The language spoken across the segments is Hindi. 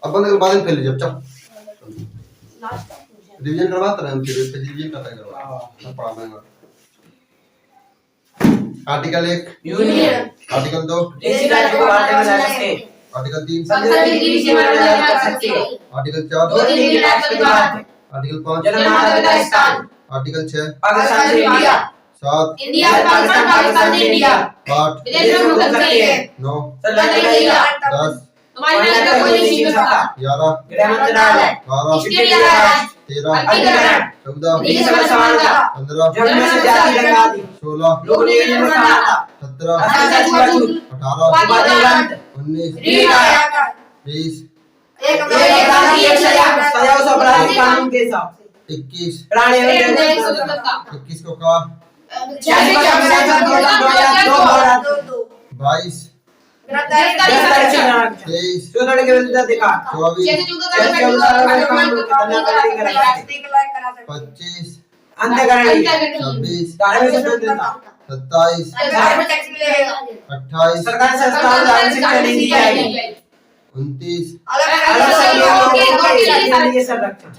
अब बंद कर बाद में फैल जब चल रिवीजन करवाता रहे हम फिर पे रिवीजन करता करवा सब पढ़ा मैं आर्टिकल 1 यूनियन आर्टिकल 2 डिजिटल को बात में ला सकते आर्टिकल 3 संसद की विषय में बात कर सकते आर्टिकल 4 दो दिन की रात की बात आर्टिकल 5 जनमानव स्थान आर्टिकल 6 पाकिस्तान से इंडिया 7 इंडिया पाकिस्तान पाकिस्तान से इंडिया 8 विदेश में मुक्त सकते हैं 9 स्वतंत्र इंडिया 10 तुम्हारी लड़का कोई नहीं छीन सकता 11 गृह मंत्रालय 12 इसके लिए राज 13 अधिकरण 14 नीति समझ समानता 15 जन्म से जाति रंग आदि 16 लोक निवेदन में समानता 17 असंख्य छूट 18 उपाधिवंत 19 रीड 20 एक अपराधी एक सजा उस अपराधी कानून के हिसाब से 21 प्राणी एवं स्वतंत्रता 21 को कहा 22 23 चौधरी के विरुद्ध अधिकार 24 25 अंतःकरण 26 धार्मिक स्वतंत्रता 27 28 सरकार संस्थाओं द्वारा शिक्षा नहीं दी जाएगी 29 अलग संख्या के संरक्षण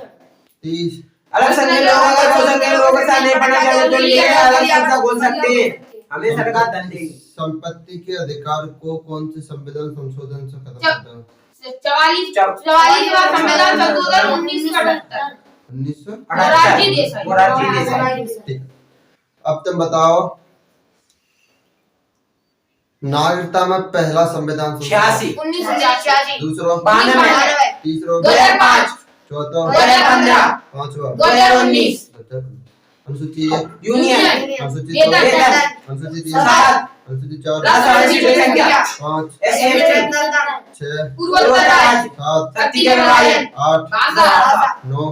30 अलग संख्या लोगों अगर हो सके लोगों के साथ नहीं पढ़ना चाहिए तो ये अलग शब्द बोल सकते हैं हमें सरकार दंड देगी संपत्ति के अधिकार को कौन से संविधान संशोधन से खत्म करता है 44वां संविधान संशोधन 1978 मोरारजी देसाई ठीक अब तुम बताओ नागरिकता में पहला संविधान 86 1986 दूसरा 92 तीसरा 2005 चौथा 2015 पांचवा 2019 अनुसूची 1 यूनियन अनुसूची वेतन 2 अनुसूची 3 सात अनुसूची 4 राष्ट्रीय सीटों की संख्या 5 एसएसटी 6 पूर्वोत्तर राज्य 7 शक्ति के विभाजन 8 भाषा 9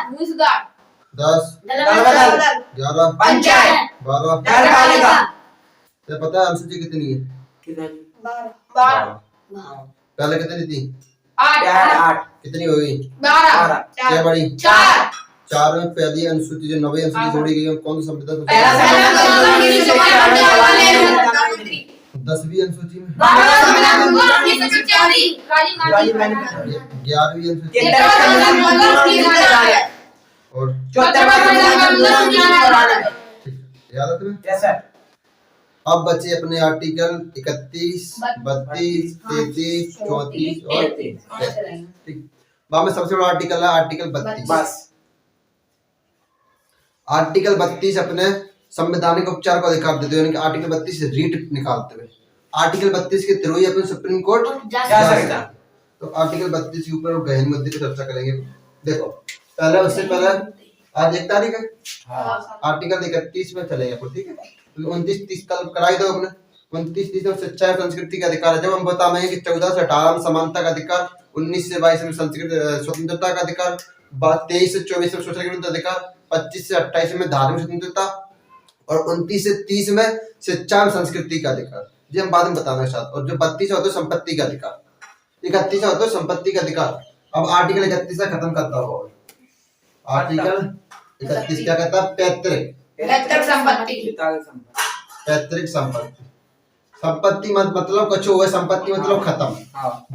भूमिसुधार 10 दलबदल 11 पंचायत 12 नगरपालिका ते पता है अनुसूची कितनी है कितना 12 पहले कितनी थी 8 कितनी हो गई 12 क्या बड़ी 4 चार में पहली अनुसूची जो 9वीं अनुसूची जोड़ी गई है कौन सा संविधान पहला संविधान की शुरुआत करने वाले प्रधानमंत्री 10वीं अनुसूची में 12वां संविधान संशोधन 1947 राजीव गांधी 11वीं अनुसूची ये तरह संविधान संशोधन 1994 और 74वां संविधान संशोधन 1994 ठीक याद है तुम्हें यस सर अब बचे अपने आर्टिकल 31 32 33 34 और 33 ठीक वहां में सबसे बड़ा आर्टिकल है आर्टिकल 32 बस आर्टिकल 32 अपने संवैधानिक उपचार को अधिकार देते हुए आर्टिकल 32 से रीट निकालते हुए आर्टिकल 32 के थ्रू ही अपन सुप्रीम कोर्ट जा सकता है। तो आर्टिकल 32 के ऊपर गहन मुद्दे पर चर्चा करेंगे देखो पहले उससे पहले आज 1 तारीख है आर्टिकल 31 में चलेंगे अपन ठीक है तो 29 30 कल कराई दो अपने 29 30 में शिक्षा और संस्कृति का अधिकार है जब हम बताएंगे कि 14 से 18 में समानता का अधिकार 19 से 22 में संस्कृति स्वतंत्रता का अधिकार 23 से 24 में शोषण के विरुद्ध अधिकार 25 से 28 में धार्मिक स्वतंत्रता और 29 से 30 में शिक्षा और संस्कृति का अधिकार जी हम बाद में बताना साथ और जो 32 होता है संपत्ति का अधिकार 31 होता है संपत्ति का अधिकार अब आर्टिकल 31 से खत्म करता हुआ आर्टिकल 31 क्या कहता है पैतृक संपत्ति संपत्ति मतलब कुछ हुआ संपत्ति मतलब खत्म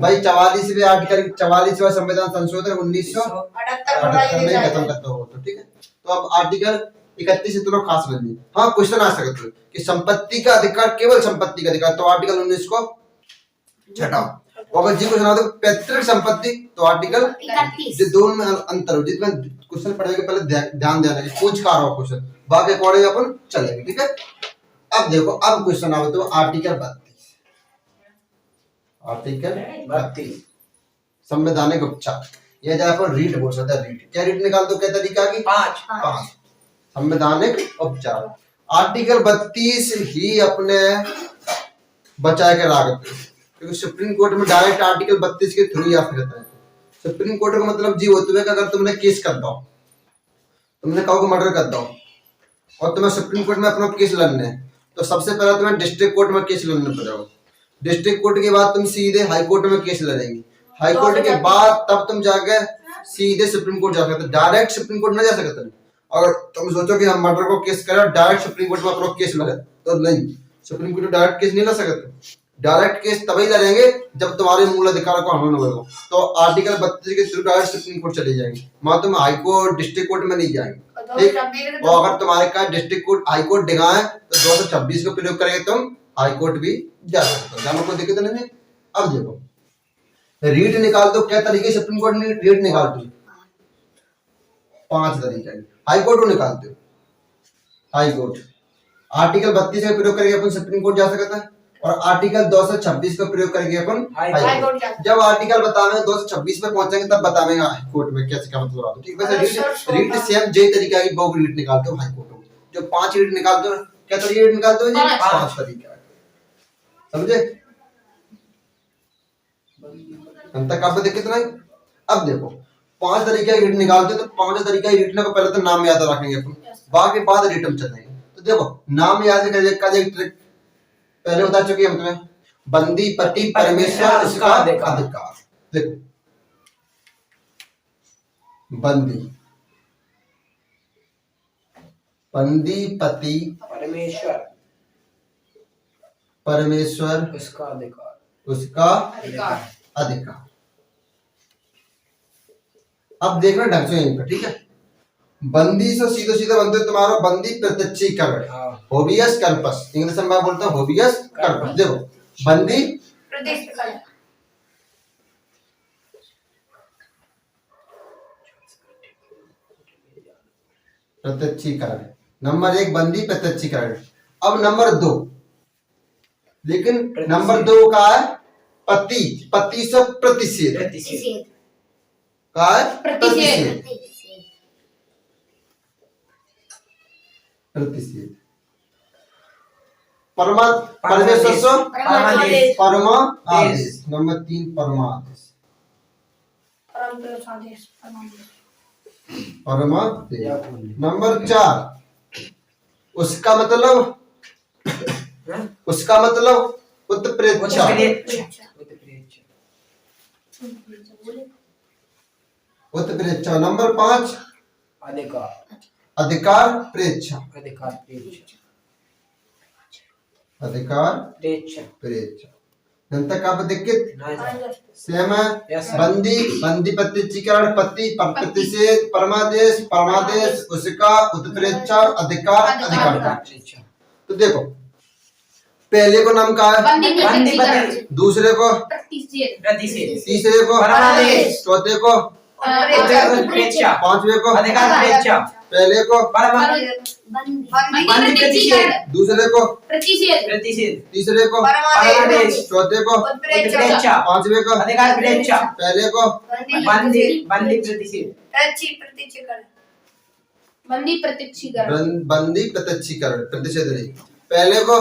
भाई 44वें आर्टिकल 44वां संविधान संशोधन 1978 में खत्म करता हो तो ठीक है तो अब आर्टिकल 31 से तुम खास बनिए हाँ क्वेश्चन आ सकते हो कि संपत्ति का अधिकार केवल संपत्ति का अधिकार तो आर्टिकल 19 को छटाओ अगर जी को सुना दो पैतृक संपत्ति तो आर्टिकल 31 जो दोनों में अंतर हो जिसमें क्वेश्चन पढ़ने के पहले ध्यान देना है पूछ का रहा क्वेश्चन बाकी अकॉर्डिंग अपन चलेंगे ठीक है अब देखो अब क्वेश्चन आओ तो आर्टिकल 32 संवैधानिक उपचार ये जहाँ पर रीट बोल सकता है रीट क्या रीट निकाल दो क्या तरीका की 5 संवैधानिक उपचार आर्टिकल 32 ही अपने बचाए के लागत क्योंकि सुप्रीम कोर्ट में डायरेक्ट आर्टिकल 32 के थ्रू ही आ सकता है सुप्रीम कोर्ट का मतलब जी होते हुए अगर तुमने केस कर दो तुमने कहो को मर्डर कर दो और तुम्हें सुप्रीम कोर्ट में अपना केस लड़ने तो सबसे पहले तुम्हें डिस्ट्रिक्ट कोर्ट में केस लड़ना पड़ेगा डिस्ट्रिक्ट कोर्ट के बाद तुम सीधे हाई कोर्ट में केस लड़ेंगे हाई कोर्ट के बाद तब तुम जाके सीधे सुप्रीम कोर्ट जा सकते डायरेक्ट सुप्रीम कोर्ट नहीं जा सकते अगर तुम सोचो कि हम मर्डर को केस करें डायरेक्ट सुप्रीम कोर्ट में अपना केस लड़े तो नहीं सुप्रीम कोर्ट डायरेक्ट केस नहीं लड़ सकते डायरेक्ट केस तभी लड़ेंगे जब तुम्हारे मूल अधिकार को हनन होगा। तो आर्टिकल 32 के थ्रू डायरेक्ट सुप्रीम कोर्ट चले जाएंगे, वहां तुम हाई कोर्ट डिस्ट्रिक्ट कोर्ट में नहीं जाएंगे, ठीक। और अगर तुम्हारे का डिस्ट्रिक्ट कोर्ट हाई कोर्ट डिगा है तो 226 का प्रयोग करेंगे तुम हाई कोर्ट भी जा सकते हो, जानो कोई दिक्कत नहीं है। अब देखो रीट निकाल दो, क्या तरीके सुप्रीम कोर्ट ने रीट निकाल दी, 5 तरीके हाई कोर्ट को निकालते हो। हाई कोर्ट आर्टिकल 32 का प्रयोग करके अपन सुप्रीम कोर्ट जा सकता है, और आर्टिकल 226 का प्रयोग करके अपन हाई कोर्ट। जब आर्टिकल बतावे 226 पे पहुंचेंगे तब बतावेंगे हाई कोर्ट में कैसे क्या मतलब आता है, ठीक। वैसे रीट सेम जे तरीका की बहु रीट निकालते हो हाई कोर्ट में, जो 5 रीट निकालते हो, क्या तरीके रीट निकालते हो जी, 5 तरीके, समझे। हम तक आपको दिक्कत नहीं। अब देखो 5 तरीके रीट निकालते हो, तो 5 तरीके रीटने को पहले तो नाम याद रखेंगे अपन, बाकी बाद रिटर्न चलेंगे। तो देखो नाम याद करने का एक ट्रिक पहले बता चुके हम तुम्हें, बंदी पति परमेश्वर उसका अधिकार। देखो बंदी पति परमेश्वर उसका अधिकार। अब देखना ढंग से यहीं पर, ठीक है। बंदी से सीधे सीधे बनते तुम्हारा बंदी प्रत्यक्षीकरण, होबियस कर्पस, इंग्लिश में मैं बोलता हूँ होबियस कर्पस। देखो बंदी प्रत्यक्षीकरण, नंबर 1 बंदी प्रत्यक्षीकरण। अब नंबर 2, लेकिन नंबर 2 का है पति से प्रतिषेध का है प्रतिषेध। परमेश्वर से परमादेश, नंबर 3 परमादेश, नंबर 4 उसका मतलब उत्प्रेक्षा, नंबर 5 अधिकार प्रेक्षा, जनता का दिक्कत सेम है। बंदी प्रत्यक्षीकरण, पति प्रतिषेध, परमादेश उसका उत्प्रेक्षा, अधिकार। तो देखो पहले को नाम का है, दूसरे को प्रतिषेध, तीसरे को चौथे को पांचवे को पहले को दूसरे को तीसरे को चौथे को पांचवे को पहले को बंदी प्रत्यक्षीकरण, प्रतिषेध नहीं, पहले को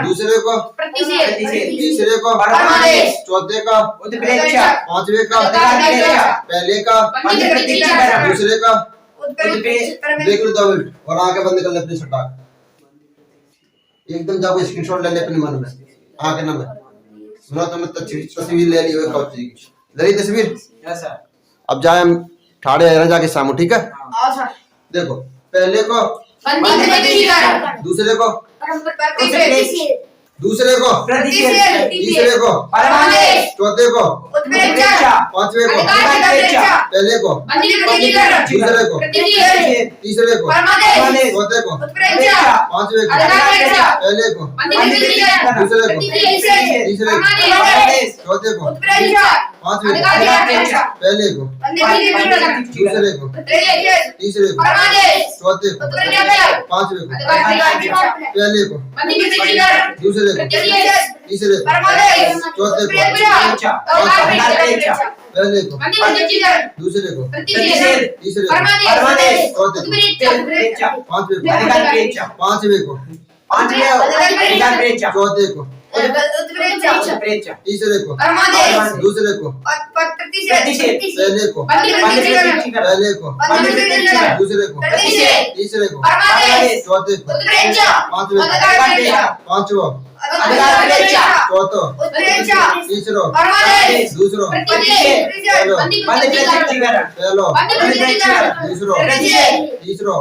दूसरे को तीसरे को चौथे का पांचवे का पहले का दूसरे का। देख लो 2 मिनट और आगे बंद कर ले अपनी सटाक, एकदम जाओ स्क्रीनशॉट ले ले अपने मन में, आगे ना मैं सुना तुमने तस्वीर ले ली है कौची की, ले ली तस्वीर। अब जाए हम ठाड़े रह जाके सामू, ठीक है। देखो पहले को दूसरे को तीसरे को चौथे को पांचवे को पहले को दूसरे को तीसरे को चौथे को पांचवे को पहले को दूसरे को तीसरे को चौथे को पांचवे को पहले को दूसरे को तीसरे को चौथे को पांचवे को पहले को दूसरे को तीसरे को चौथे को पहले को दूसरे को तीसरे को चौथे को पांचवे को चौथे को तीसरे को दूसरे को पहले को दूसरे को तीसरे को चौथे को पांचवा चौथो तीसरो दूसरो पहलो दूसरो तीसरो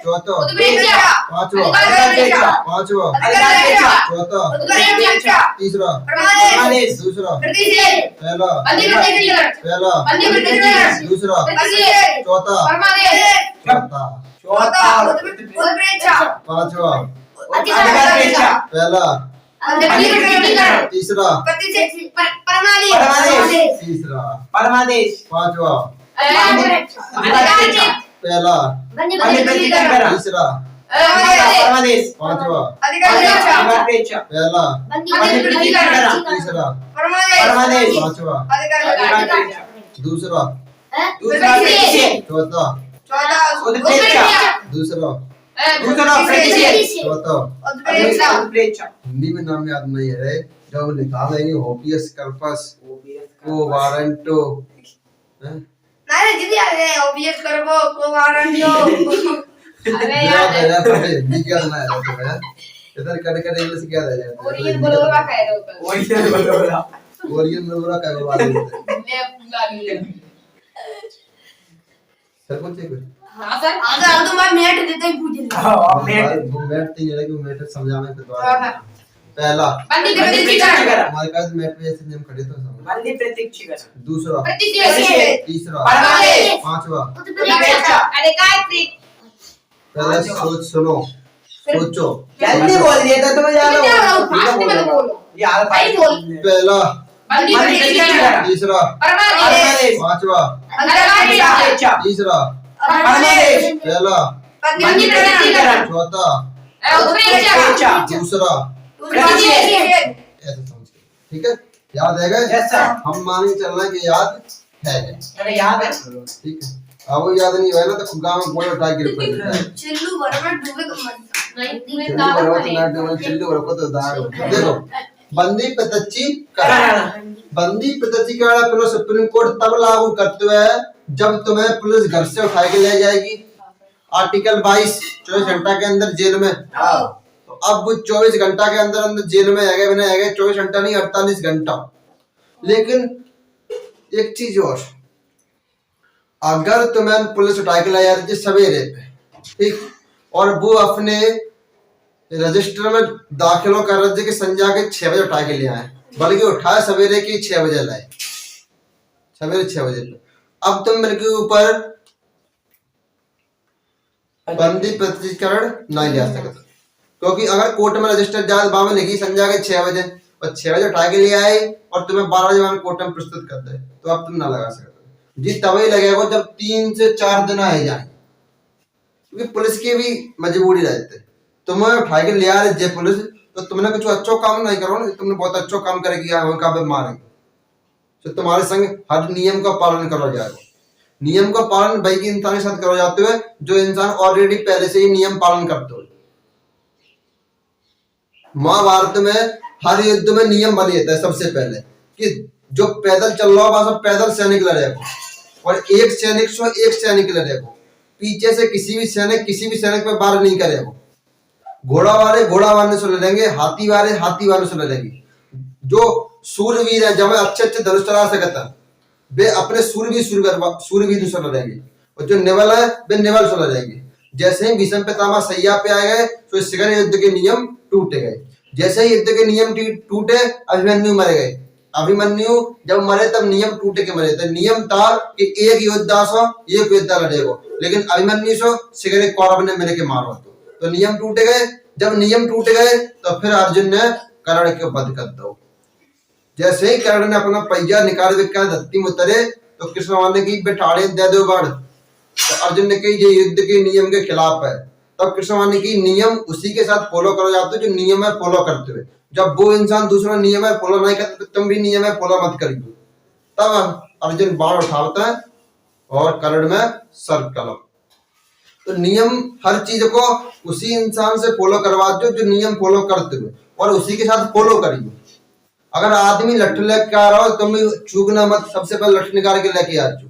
चौथा उत्प्रेक्षा पांचवा अधिकार पांचवा अधिकार चौथा उत्प्रेक्षा तीसरा परमादेश दूसरा प्रतिषेध पहला बंदी प्रतिक्रिया पहला बंदी प्रतिक्रिया दूसरा प्रतिषेध चौथा परमादेश चौथा चौथा उत्प्रेक्षा पांचवा अधिकार पहला बंदी प्रतिक्रिया तीसरा प्रतिषेध परमादेश तीसरा परमादेश पांचवा अधिकार पहला बंदी प्रतिक्रिया तीसरा परमादेश पांचवा अधिकार पहला बंदी प्रतिक्रिया तीसरा परमादेश पांचवा अधिकार दूसरा दूसरा प्रतिषेध चौथा उत्प्रेक्षा दूसरा दूसरा प्रतिषेध चौथा उत्प्रेक्षा हिंदी में नाम याद नहीं है जब निकालेंगे होपियस कर्पस को वारंटो दीदी आ गए ओबीएस करबो को वारंटो अरे याद है यार तो हिंदी क्या ना है तो है इधर कट इंग्लिश क्या रह जाता है ओरियन बोलवा कह रहे हो ओरियन बोलवा ओरियन में पूरा क्या बात है ले लागी सर कौन से कोई हां सर अगर तुम मैट देते ही पूछ ले हां मैट मैट नहीं है कि मैट समझाने पे द्वारा पहला बंदी प्रतिक्रिया हमारे पास मैट पे ऐसे नियम खड़े तो समझ बंदी प्रतिक्रिया दूसरा प्रतिषेध तीसरा परमादेश पांचवा उत्प्रेक्षा अधिकार पहले सोच सुनो सोचो जल्दी बोल दिया था तुम यार फास्ट में बोलो यार सही बोल पहला बंदी प्रतिक्रिया तीसरा परमादेश पांचवा अधिकार तीसरा परमादेश पहला बंदी प्रतिक्रिया चौथा उत्प्रेक्षा दूसरा प्रतिषेध ऐसे समझ के ठीक है याद है क्या यस सर हम मान के चल रहे हैं कि याद है अरे याद है ठीक है अब वो याद नहीं हुआ ना तो गांव में बोल उठा के रुपए चिल्लू भर में डूबे तो मत नहीं चिल्ली बरो तो नाट में चिल्ली बरो को तो दाग देखो बंदी प्रत्यक्षी करण बंदी प्रत्यक्षी करण पुलिस सुप्रीम कोर्ट तब लागू करते हैं जब तुम्हें पुलिस घर से उठा के ले जाएगी आर्टिकल 22 24 घंटा के अंदर जेल में तो अब वो 24 घंटा के अंदर अंदर जेल में है बिना है 24 घंटा नहीं 48 घंटा लेकिन एक चीज और अगर तुम्हें पुलिस उठा के लाया जाती सवेरे पे ठीक और वो अपने रजिस्टर में दाखिलों कर रहे कि संध्या के 6 बजे उठा के ले आए बल्कि उठाए सवेरे की 6 बजे लाए सवेरे 6 बजे पे अब तुम मेरे के ऊपर बंदी प्रतिकरण नहीं ले सकते क्योंकि अगर कोर्ट में रजिस्टर जाए बाबा लिखी संध्या के 6 बजे और 6 बजे उठा के लिए आए और तुम्हें 12 बजे कोर्ट में प्रस्तुत कर दे तो अब तुम ना लगा सकते जी तभी लगेगा जब 3 से 4 दिन आए जाए क्योंकि पुलिस की भी मजबूरी रहती है तुम्हें उठा के ले आ रहे पुलिस तो तुमने कुछ अच्छा काम नहीं करो ना तुमने बहुत अच्छा काम करके किया उनका भी मारेंगे तो तुम्हारे संग हर नियम का पालन करो जाएगा नियम का पालन भाई की इंसान के साथ करो जाते हुए जो इंसान ऑलरेडी पहले से ही नियम पालन करते हुए महाभारत में हर युद्ध में नियम बन जाता है सबसे पहले कि जो पैदल चल रहा होगा सब पैदल सैनिक लड़ेगा और एक सैनिक से एक सैनिक लड़ेगा पीछे से किसी भी सैनिक पे वार नहीं करेगा घोड़ा वाले से लड़ेंगे हाथी वाले से लड़ेंगे जो सूरवीर है जब अच्छे धनुष चला सकता है वे अपने सूरवीर से लड़ेंगे और जो नेवल है वे नेवल से लड़ेंगे जैसे ही भीष्म पितामह सैया पे आ गए तो शिखर युद्ध के नियम टूट गए जैसे ही युद्ध के नियम टूटे अभिमन्यु मर गए अभिमन्यु जब मरे तब नियम टूट के मरे थे नियम था कि एक योद्धा सो एक योद्धा लड़ेगा लेकिन अभिमन्यु सो शिखर कौरव ने मिलकर के मारो तो नियम टूट गए जब नियम टूट गए तो फिर अर्जुन ने कर्ण के वध कर दो जैसे ही कर्ण ने अपना पहिया निकाल विकार धरती में उतरे तो कृष्ण भगवान ने की बेटाड़े दे दो बाढ़ तो अर्जुन ने कही ये युद्ध के नियम के खिलाफ है तब कृष्ण भगवान ने की नियम उसी के साथ फॉलो करो जाते जो नियम है फॉलो करते हुए जब वो इंसान दूसरा नियम है फॉलो नहीं करते तुम भी नियम है फॉलो मत करिए तब अर्जुन बाण उठाता है और कर्ण में सर कलम तो नियम हर चीज को उसी इंसान से फॉलो करवा दो जो नियम फॉलो करते हुए और उसी के साथ फॉलो करिए अगर आदमी लठ लेके आ रहा हो तुम भी चूकना मत सबसे पहले लठ निकाल के लेके आ जाओ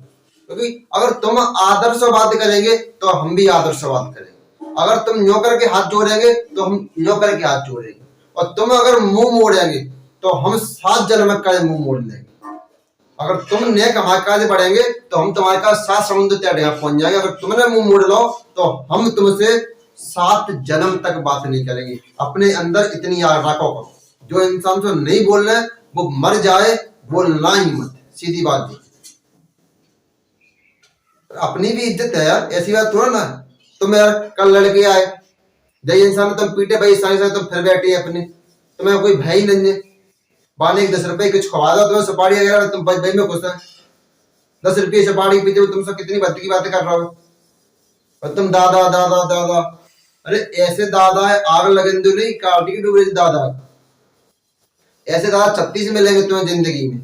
क्योंकि अगर तुम आदर्शवाद करेंगे तो हम भी आदर्शवाद करेंगे अगर तुम न्यो करके हाथ जोड़ेंगे तो हम न्यो करके हाथ जोड़ेंगे और तुम अगर मुंह मोड़ेंगे तो हम 7 जन्म में कड़े मुंह मोड़ लेंगे अगर तुम नेक हमारे काज बढ़ेंगे तो हम तुम्हारे का 7 समुद्र तट यहाँ पहुंच जाएंगे। अगर तुमने मुंह मोड़ लो तो हम तुमसे 7 जन्म तक बात नहीं करेंगे। अपने अंदर इतनी आग रखो। जो इंसान से नहीं बोल रहे वो मर जाए, बोलना ही मत, सीधी बात जी। अपनी भी इज्जत है यार, ऐसी बात थोड़ा ना। तुम यार कल लड़के आए, जय इंसान तुम पीटे भाई साई से, तुम फिर बैठी अपनी, तुम्हें कोई भाई नहीं है। बाने 10 रुपए कुछ खवा दो, तुम्हें सुपारी वगैरह, तुम भाई में खुश है। 10 रुपये सुपारी पीते, तुमसे कितनी बात की बातें कर रहा हो। और तुम दादा दादा दादा, अरे ऐसे दादा है आग लगन दो नहीं, काटी की डूबे दादा। ऐसे दादा 36 मिलेंगे तुम्हें जिंदगी में।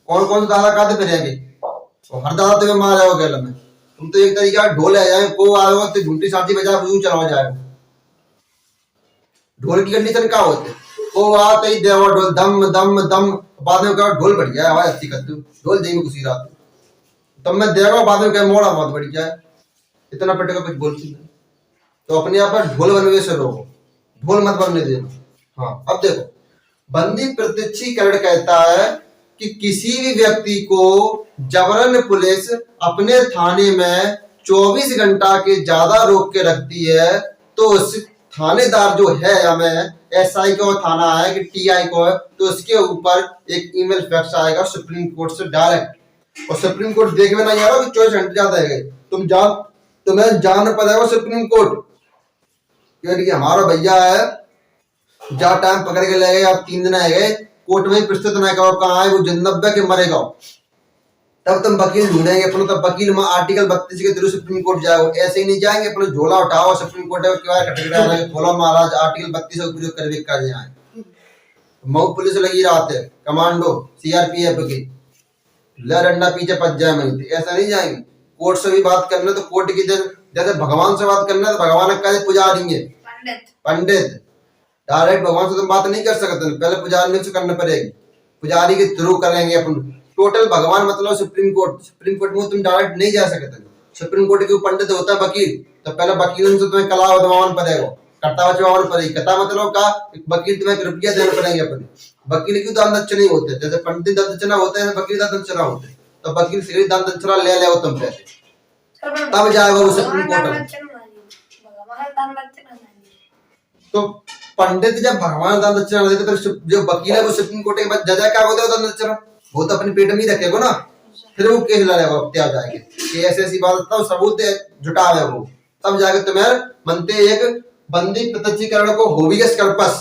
कौन कौन से दादा काते फिरेंगे, और हर दादा तुम्हें मार जाओ गैल में। तुम तो एक तरीका ढोल है जाए, को आओ तो झूठी साथी बजा बजू चलाओ जाए। ढोल की कंडीशन क्या होते, वो आते ही देवा ढोल दम दम दम, बाद में कहा ढोल बढ़ गया, आवाज अच्छी करते ढोल देंगे कुछ रात, तब मैं देगा बाद में कह मोड़ा बहुत बढ़ गया, इतना पटेगा कुछ बोलती नहीं। तो अपने आप पर ढोल बनवे से रोको, ढोल मत बनने देना। हाँ अब देखो, बंदी प्रत्यक्षीकरण कहता है कि किसी भी व्यक्ति को जबरन पुलिस अपने थाने में 24 घंटा के ज्यादा रोक के रखती है तो उस थानेदार जो है, हमें एसआई को थाना है कि टीआई को है, तो उसके ऊपर एक ईमेल फैक्स आएगा सुप्रीम कोर्ट से डायरेक्ट। और सुप्रीम कोर्ट देख में नहीं आ रहा कि 24 घंटे ज्यादा है, तुम्हें जान पड़ेगा सुप्रीम कोर्ट, क्योंकि हमारा भैया है जा टाइम पकड़ के ले गए, आप 3 दिन आए गए कोर्ट में प्रस्तुत नहीं करो कहाँ है वो, जिंदब के मरेगा। तब तुम वकील ढूंढेंगे अपने, तब वकील में आर्टिकल 32 के थ्रू सुप्रीम कोर्ट जाओ। ऐसे ही नहीं जाएंगे अपने झोला उठाओ सुप्रीम कोर्ट खोलो महाराज आर्टिकल 32 का उपयोग करके कर जाए। मऊ पुलिस लगी रहते है, कमांडो सीआरपीएफ की ले डंडा पीछे पच जाए, मैं ऐसा नहीं जाएंगे। कोर्ट से भी बात करना तो कोर्ट की जैसे भगवान से बात करना तो भगवान का पुजारी है पंडित, डायरेक्ट भगवान से तुम बात नहीं कर सकते, पहले पुजारी से करना पड़ेगी, पुजारी के थ्रू करेंगे अपन। टोटल भगवान मतलब सुप्रीम कोर्ट, सुप्रीम कोर्ट में तुम डायरेक्ट नहीं जा सकते। सुप्रीम कोर्ट के पंडित होता है वकील, तो पहले वकील से तुम्हें कला दबावन पड़ेगा, कट्टा बचवावन पड़ेगी। कथा मतलब का वकील तुम्हें रुपया देना पड़ेंगे अपने, वकील की दान दक्षिणा नहीं होते, जैसे पंडित दान दक्षिणा होते हैं वकील दान दक्षिणा होते हैं, तो वकील से दान दक्षिणा ले ले तुम पैसे, तब जाएगा वो सुप्रीम कोर्ट। तो पंडित जब भगवान दान दक्षिणा देते तो जो वकील है वो सुप्रीम कोर्ट के बाद जज क्या होता है दान दक्षिणा, वो तो अपने पेट में ही रखेगा ना, फिर वो केस लड़ेगा, आ जाएंगे कि ऐसी बात, तब सबूत जुटावे वो, तब जाके तुम्हें मनते एक बंदी प्रत्यक्षीकरण को होवियस कर्पस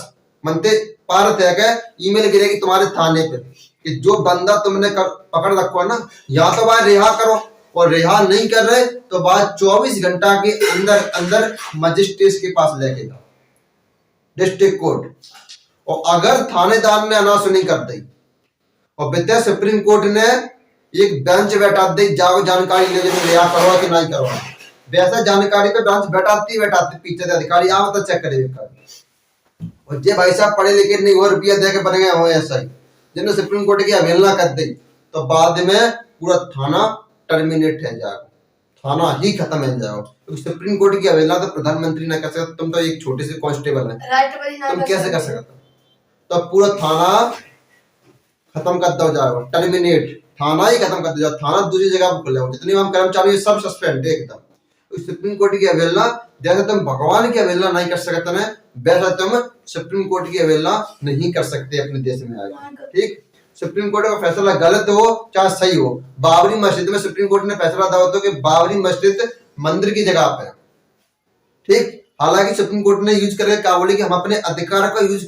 मनते पार थे के ईमेल गिरेगी तुम्हारे थाने पे कि जो बंदा तुमने पकड़ रखो ना, या तो वह रिहा करो, और रिहा नहीं कर रहे तो बाद 24 घंटा के अंदर अंदर मजिस्ट्रेट के पास लेके जाओ, डिस्ट्रिक्ट कोर्ट। और अगर थानेदार ने अनासुनी कर दी और वित्तीय सुप्रीम कोर्ट ने एक बेंच बैठा दी, जाओ जानकारी ले रिहा करो कि नहीं करो, वैसा जानकारी पे बेंच बैठाती पीछे से अधिकारी आओ तो चेक करेगा। और जे भाई साहब पढ़े लिखे नहीं हो, रुपया दे के बन गए हो ऐसा ही, जिन्होंने सुप्रीम कोर्ट की अवहेलना कर दी तो बाद में पूरा थाना टर्मिनेट है जाएगा, थाना ही खत्म हो जाएगा। क्योंकि सुप्रीम कोर्ट की अवहेलना तो प्रधानमंत्री ने कर सकता, तुम तो एक छोटे से कांस्टेबल है, तुम कैसे कर सकते? तो पूरा थाना खत्म कर दो जाएगा, टर्मिनेट, थाना ही खत्म कर दो जाओ, थाना दूसरी जगह पर खुले हो, जितने हम कर्मचारी सब सस्पेंड एकदम। सुप्रीम कोर्ट की अवहेलना, जैसे तुम भगवान की अवहेलना नहीं कर सकते ना, वैसा तुम सुप्रीम कोर्ट की अवहेलना नहीं कर सकते अपने देश में आएगा। ठीक, सुप्रीम कोर्ट का फैसला गलत हो चाहे सही हो, बाबरी मस्जिद में सुप्रीम कोर्ट ने फैसला दिया तो कि बाबरी मस्जिद मंदिर की जगह पे, ठीक, हालांकि सुप्रीम कोर्ट ने यूज करके क्या बोले कि हम अपने अधिकार को यूज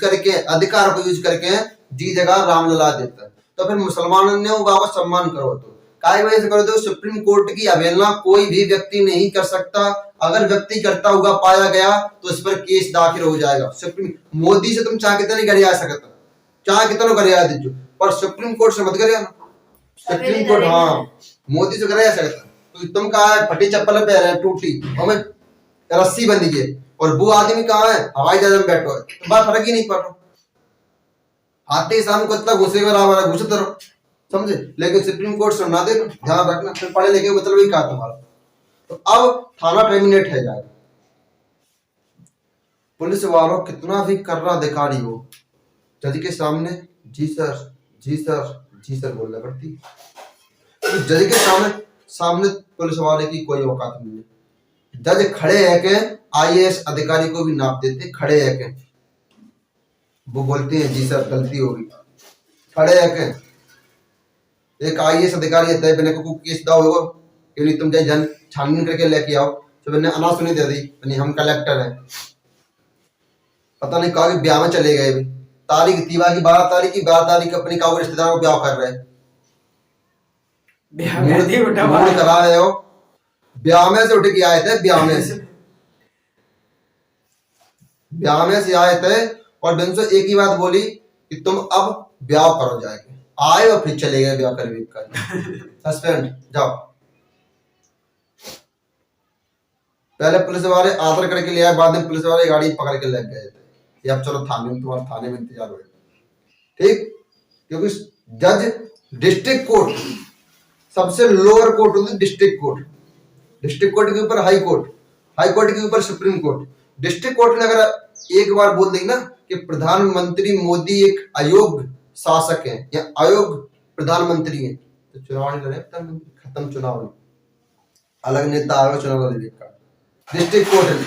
करके जी जगह रामलला देता है, तो फिर मुसलमानों ने वो बाबा सम्मान करो, तो काय वजह से करो, तो सुप्रीम कोर्ट की अवहेलना कोई भी व्यक्ति नहीं कर सकता। अगर व्यक्ति करता हुआ पाया गया तो उस पर केस दाखिल हो जाएगा। सुप्रीम मोदी से तुम चाहे कितना नहीं कर सकते, चाहे कितना कर दीजिए, पर सुप्रीम कोर्ट से मत करे ना, सुप्रीम कोर्ट हाँ मोदी से कर सकता। तो तुम कहा फटी चप्पल पे रहे टूटी हमें रस्सी बंधी है, और वो आदमी कहाँ है हवाई जहाज में बैठो है, तो बात फर्क ही नहीं पड़ रहा, आते ही शाम को इतना घुसे बराबर घुसते रहो, समझे। लेकिन सुप्रीम कोर्ट सुनना दे, ध्यान रखना, फिर पढ़े लिखे मतलब ही कहा तुम्हारा। तो अब थाना टर्मिनेट है जाएगा। पुलिस वालों कितना भी कर्रा अधिकारी हो, जज के सामने जी सर जी सर बोलना पड़ती। तो जज के सामने सामने पुलिस वाले की कोई औकात नहीं है। जज खड़े है के आईएएस अधिकारी को भी नाप देते, खड़े है के वो बोलते हैं जी सर गलती होगी, खड़े है के एक आईएएस अधिकारी है मैंने को केस दाओ होगा क्यों नहीं, तुम जाए जन छानबीन करके लेके आओ। तो मैंने अना सुनी दे दी, नहीं हम कलेक्टर हैं, पता नहीं कहा कि ब्याह में चले गए भी। तारीख तीवा की 12 तारीख की, 12 तारीख अपनी काऊ रिश्तेदारों को ब्याह कर रहे हैं, मूड करा रहे हो। ब्याह में से उठ के आए थे, ब्याह में से आए थे और दिन से एक ही बात बोली कि तुम अब ब्याह करो जाके, आए और फिर चले गए ब्याह कर सस्पेंड जाओ। पहले पुलिस वाले आदर करके ले आए, बाद में पुलिस वाले गाड़ी पकड़ के लग गए थे, ये अब चलो थाने में, तुम्हारा थाने में इंतजार हो, ठीक। क्योंकि जज डिस्ट्रिक्ट कोर्ट सबसे लोअर कोर्ट होती है, डिस्ट्रिक्ट कोर्ट, डिस्ट्रिक्ट कोर्ट के ऊपर हाई कोर्ट, हाई कोर्ट के ऊपर सुप्रीम कोर्ट। डिस्ट्रिक्ट कोर्ट ने अगर एक बार बोल देगी ना कि प्रधानमंत्री मोदी एक अयोग्य शासक है या अयोग्य प्रधानमंत्री है, तो चुनाव नहीं लड़े प्रधानमंत्री, खत्म चुनाव, अलग नेता आएगा चुनाव लड़ने का। डिस्ट्रिक्ट कोर्ट ने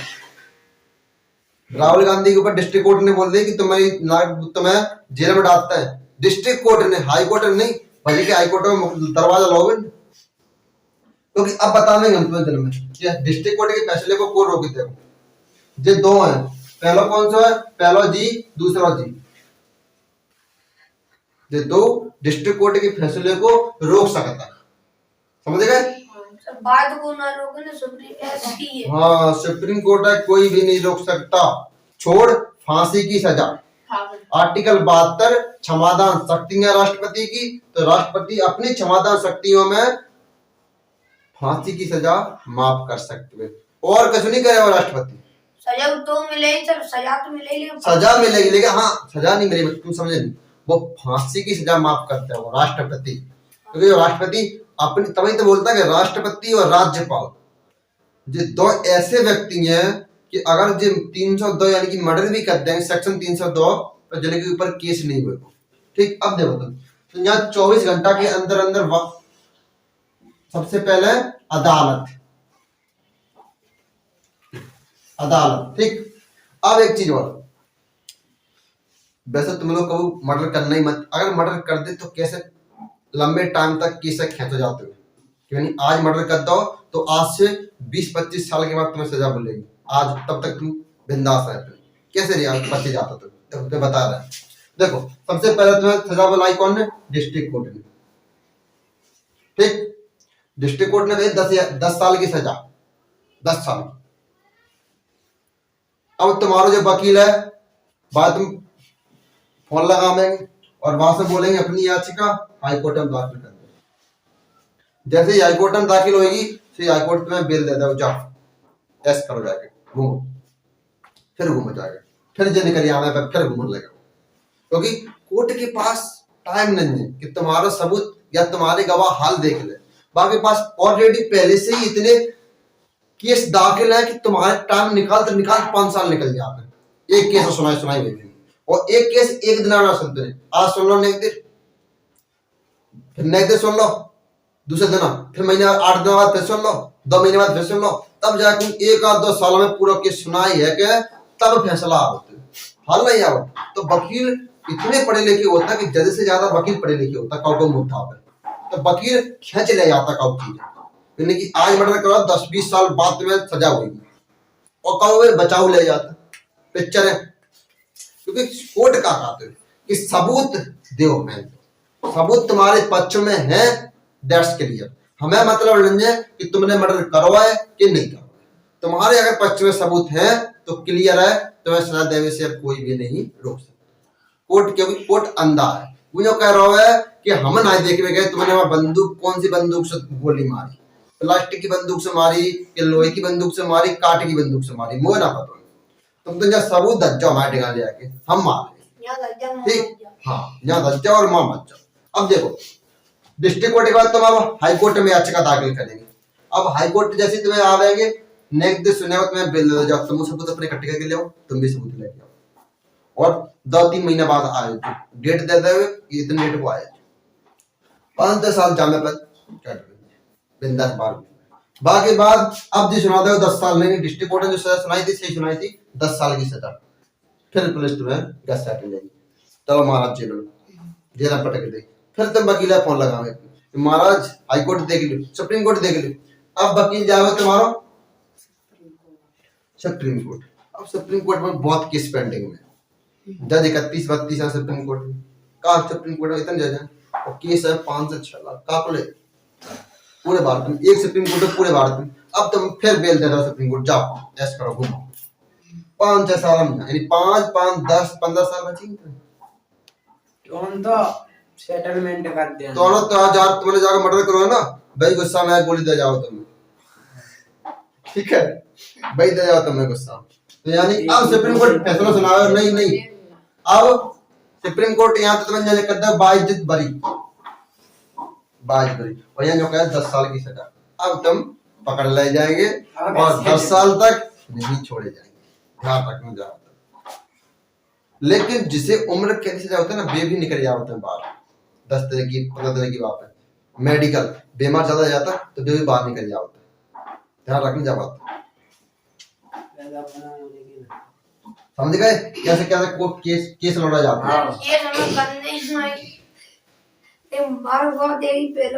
राहुल गांधी के ऊपर डिस्ट्रिक्ट कोर्ट ने बोल दिया कि तुम्हें जेल में डालता है, डिस्ट्रिक्ट कोर्ट ने, हाई कोर्ट ने नहीं। भले के हाई कोर्ट में दरवाजा लोगे, क्योंकि तो अब बता देंगे हम तुम्हें दिन में कि डिस्ट्रिक्ट कोर्ट के फैसले को कौन रोक देगा। ये दो है, पहला कौन सा है, पहला जी दूसरा जी, ये दो डिस्ट्रिक्ट कोर्ट के फैसले को रोक सकता है, समझ गए। बात को ना रोके ना सुप्रीम है। हाँ सुप्रीम कोर्ट है, कोई भी नहीं रोक सकता, छोड़ फांसी की सजा। आर्टिकल 72 क्षमादान शक्तियां राष्ट्रपति की, तो राष्ट्रपति अपनी क्षमादान शक्तियों में फांसी की सजा माफ कर सकते हैं, और कुछ नहीं करेगा राष्ट्रपति। सजा तो मिलेगी सर, सजा तो मिलेगी, सजा मिलेगी लेकिन हाँ सजा नहीं मिलेगी, तुम समझे नहीं, वो फांसी की सजा माफ करता है वो राष्ट्रपति, क्योंकि राष्ट्रपति अपनी, तभी तो बोलता है कि राष्ट्रपति और राज्यपाल ये दो ऐसे व्यक्ति हैं कि अगर जो 302 यानी कि मर्डर भी कर देंगे सेक्शन 302 तो जिले के ऊपर केस नहीं हुए, ठीक। अब देखो तुम तो यहाँ 24 घंटा के अंदर अंदर वक्त, सबसे पहले अदालत, ठीक। अब एक चीज और, वैसे तुम लोग कभी मर्डर करना ही मत, अगर मर्डर कर दे तो कैसे लंबे टाइम तक केस खेच जाते हो, क्योंकि आज मर्डर कर दो तो आज से 20-25 साल के बाद तुम्हें सजा मिलेगी, आज तब तक तुम बिंदास रहते हो, कैसे रिया बचे जाते तुम, तो बता रहे हैं। देखो सबसे पहले तुम्हें सजा बुलाई कौन ने, डिस्ट्रिक्ट कोर्ट ने, ठीक। डिस्ट्रिक्ट कोर्ट ने भाई 10 साल की सजा, 10 साल। अब तुम्हारा जो वकील है बाद तुम फोन लगाएंगे और वहां से बोलेंगे अपनी याचिका हाई कोर्ट में दाखिल कर दो, जैसे ही हाई कोर्ट में दाखिल होगी फिर हाई कोर्ट तुम्हें बेल दे दो, जाओ ऐस करो जाके घूमो, फिर घूमो जाएगा, फिर जो निकल आना है फिर घूमने लगेगा, क्योंकि कोर्ट के पास टाइम नहीं है कि तुम्हारा सबूत या तुम्हारे गवाह हाल देख ले, बाकी पास ऑलरेडी पहले से ही इतने केस दाखिल है कि तुम्हारे टाइम निकाल 5 साल निकल जाते हैं, एक केस सुनाई हुई, और एक केस एक दिन आना सुनते हैं, आज सुन लो नेक्स्ट दिन, फिर नेक्स्ट दिन सुन लो दूसरे दिन, फिर महीने 8 दिन बाद फिर सुन लो, 2 महीने बाद फिर सुन लो, तब जाकर 1-2 साल में पूरा केस सुनाई है कि तब फैसला होता है, हल नहीं आओ। तो वकील इतने पढ़े लिखे होता है कि जज से ज्यादा वकील पढ़े लिखे होता है काउ मुद्दा पे, तो वकील खींच ले जाता काउ चीज, यानी कि आज मर्डर करो 10-20 साल बाद में सजा हुई और काउ बचाव ले जाता पिक्चर है, क्योंकि कोर्ट का कहते हैं कि सबूत दो, मैं सबूत तुम्हारे पक्ष में है, दैट्स क्लियर, हमें मतलब नहीं है कि तुमने मर्डर करवाए कि नहीं करवाए, तुम्हारे अगर पक्ष में सबूत है तो क्लियर है, तुम्हें सजा देने से कोई भी नहीं रोक सकता कोर्ट, क्योंकि कोर्ट अंधा है। वो जो कह रहा है कि हम ना देखने गए तुमने वहां बंदूक, कौन सी बंदूक से गोली मारी, प्लास्टिक की बंदूक से मारी कि लोहे की बंदूक से मारी, कांटे की बंदूक से मारी, मुझे ना पता, तुम तो जब सबूत दस जाओ हमारे ठिकाने आके हम मार लेंगे, ठीक। हाँ यहाँ दस जाओ और मां मत जाओ। अब देखो डिस्ट्रिक्ट कोर्ट के बाद तुम अब हाई कोर्ट में याचिका दाखिल करेंगे, अब हाई कोर्ट जैसे तुम्हें आवेंगे नेक्स्ट दिन सुने तुम्हें बिल दे जाओ, तुम सबूत अपने इकट्ठे करके ले आओ, तुम भी सबूत लेके आओ, और 2-3 महीने बाद आए डेट दे दे इतने डेट को आए, 5-10 साल जामे पर बिंदास बार बाकी बात अब जो सुनाते हो 10 साल नहीं, डिस्ट्रिक्ट कोर्ट ने जो सजा सुनाई थी सही सुनाई थी 10 साल की सजा, फिर पुलिस तुम्हें गस सेट जाएगी, चलो महाराज जेल में पटक दे, फिर तुम वकील फोन लगाओगे महाराज हाई कोर्ट देख लो, सुप्रीम कोर्ट देख लो, अब वकील जाओगे तुम्हारा सुप्रीम कोर्ट। अब सुप्रीम कोर्ट में बहुत केस पेंडिंग में, जज 31-32 है सुप्रीम कोर्ट में, का सुप्रीम कोर्ट में इतने जज हैं और केस है 5 से 6 लाख कापले पूरे भारत में, एक सुप्रीम कोर्ट है पूरे भारत में। अब तुम फिर बेल दे दो सुप्रीम कोर्ट, जाओ ऐसा करो घूमो 5-6 साल में, यानी 5-10-15 साल बचेंगे तो सेटलमेंट कर दे तो आज तुमने जाकर मर्डर करो है ना भाई, गुस्सा में गोली दे जाओ तुम्हें, ठीक है भाई दे जाओ तुम्हें गुस्सा। तो यानी अब सुप्रीम कोर्ट फैसला सुनाओ, नहीं अब सुप्रीम कोर्ट यहाँ तो तुम्हें जाने करता है बाइज्जत बरी और यहाँ जो कहा 10 साल की सजा, अब तुम पकड़ ले जाएंगे और 10 साल तक नहीं छोड़े जाएंगे, ध्यान रखना जहाँ तक। लेकिन जिसे उम्र कैद की सजा होता है ना, वे भी निकल जाते हैं बाहर, 10 तरह की 15 तरह की बात है, मेडिकल बीमार ज्यादा जाता तो वे भी बाहर निकल जाता है, ध्यान रखना जहाँ बात। समझ गए कैसे कैसे कोर्ट केस लड़ा जाता है। ये हम करने में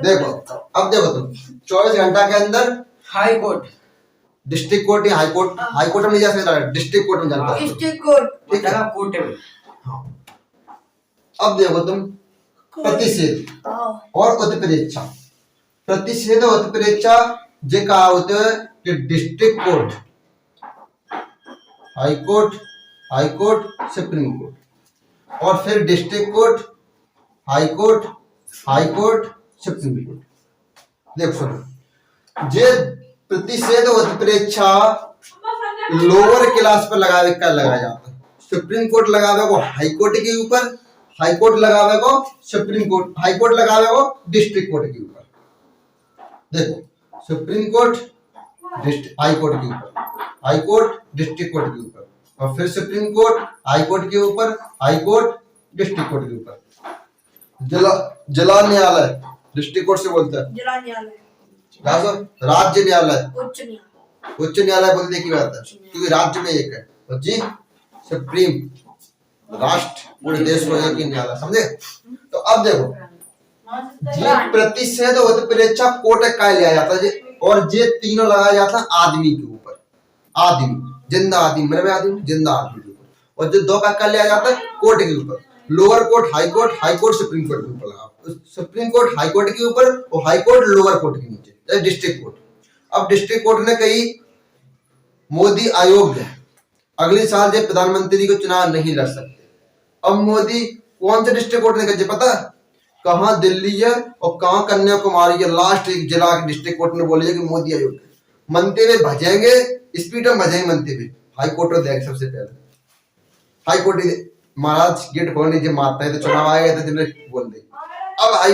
देखो अब देखो तुम 24 घंटा के अंदर हाई कोर्ट डिस्ट्रिक्ट कोर्ट या हाई कोर्ट में नहीं जा सकता, डिस्ट्रिक्ट कोर्ट में जाना पड़ेगा, डिस्ट्रिक्ट कोर्ट ठीक है कोर्ट में। अब देखो तुम प्रतिषेध और उत्प्रेक्षा, प्रतिषेध और उत्प्रेक्षा जे कहा होते हैं कि district court, high court supreme court, और फिर district court, high court supreme court. देखो सुनो, जे प्रतिषेध और उत्प्रेक्षा लोअर क्लास पर लगाया जाता है, सुप्रीम कोर्ट लगावे को हाई कोर्ट के ऊपर, हाई कोर्ट लगावे को सुप्रीम कोर्ट, हाई कोर्ट लगावे को डिस्ट्रिक्ट कोर्ट के ऊपर। देखो सुप्रीम कोर्ट हाई कोर्ट के ऊपर, हाई कोर्ट डिस्ट्रिक्ट कोर्ट के ऊपर, और फिर सुप्रीम कोर्ट हाई कोर्ट के ऊपर, हाई कोर्ट डिस्ट्रिक्ट कोर्ट के ऊपर। जिला न्यायालय डिस्ट्रिक्ट कोर्ट से बोलते हैं, जिला न्यायालय, राज्य न्यायालय, उच्च न्यायालय बोलते की बात है क्योंकि राज्य में एक है, और जी सुप्रीम राष्ट्र पूरे देश को एक ही न्यायालय, समझे। तो अब देखो जी प्रतिषेध और उत्प्रेक्षा कोर्ट का लिया जाता है, और ये तीनों लगाया जाता है आदमी के ऊपर, आदमी जिंदा आदमी, मरे हुए आदमी जिंदा आदमी के ऊपर, और जो दो का लिया जाता है कोर्ट के ऊपर, lower court high court supreme court के ऊपर लगा, सुप्रीम कोर्ट हाई कोर्ट के ऊपर और हाई कोर्ट लोअर कोर्ट के नीचे डिस्ट्रिक्ट कोर्ट। अब डिस्ट्रिक्ट कोर्ट ने कही मोदी आयोग है अगले साल जब प्रधानमंत्री को चुनाव नहीं लड़ सकते, अब मोदी कौन से डिस्ट्रिक्ट कोर्ट ने कहा पता कहाँ, दिल्ली है और कहाँ कन्याकुमारी है, लास्ट एक जिला के डिस्ट्रिक्ट कोर्ट ने बोली है कि मोदी आयोग है, मनते हुए भजेंगे, स्पीड में भजेंगे मनते हुए। हाई कोर्ट देख सबसे पहले हाई कोर्ट महाराज गेट खोलने जब मारता है तो चुनाव आएगा तो जिन्हें बोल दे। अब हाई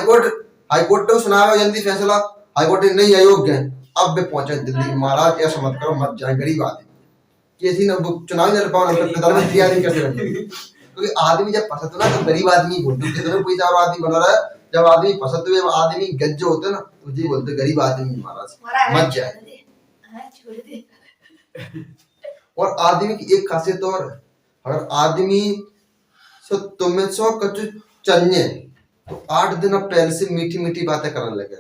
कोर्ट तो सुना जल्दी फैसला, हाई कोर्ट नहीं अयोग्य है, अब वे पहुंचे दिल्ली, महाराज ऐसा मत करो, मत जाए, गरीब आदमी किसी ने चुनाव नहीं लड़ पाओ, प्रधानमंत्री आदमी कैसे बने, क्योंकि आदमी जब पसंद हो ना तो गरीब आदमी बोलते, कितने कोई और आदमी बना रहा है, जब आदमी पसंद हुए आदमी गज्जे होते हैं ना तो जी बोलते गरीब आदमी महाराज मत जाए। और आदमी की एक खासियत और है, अगर आदमी सो तुम्हें सो कचु चन्ने तो 8 दिन पहले से मीठी मीठी बातें करने लगे,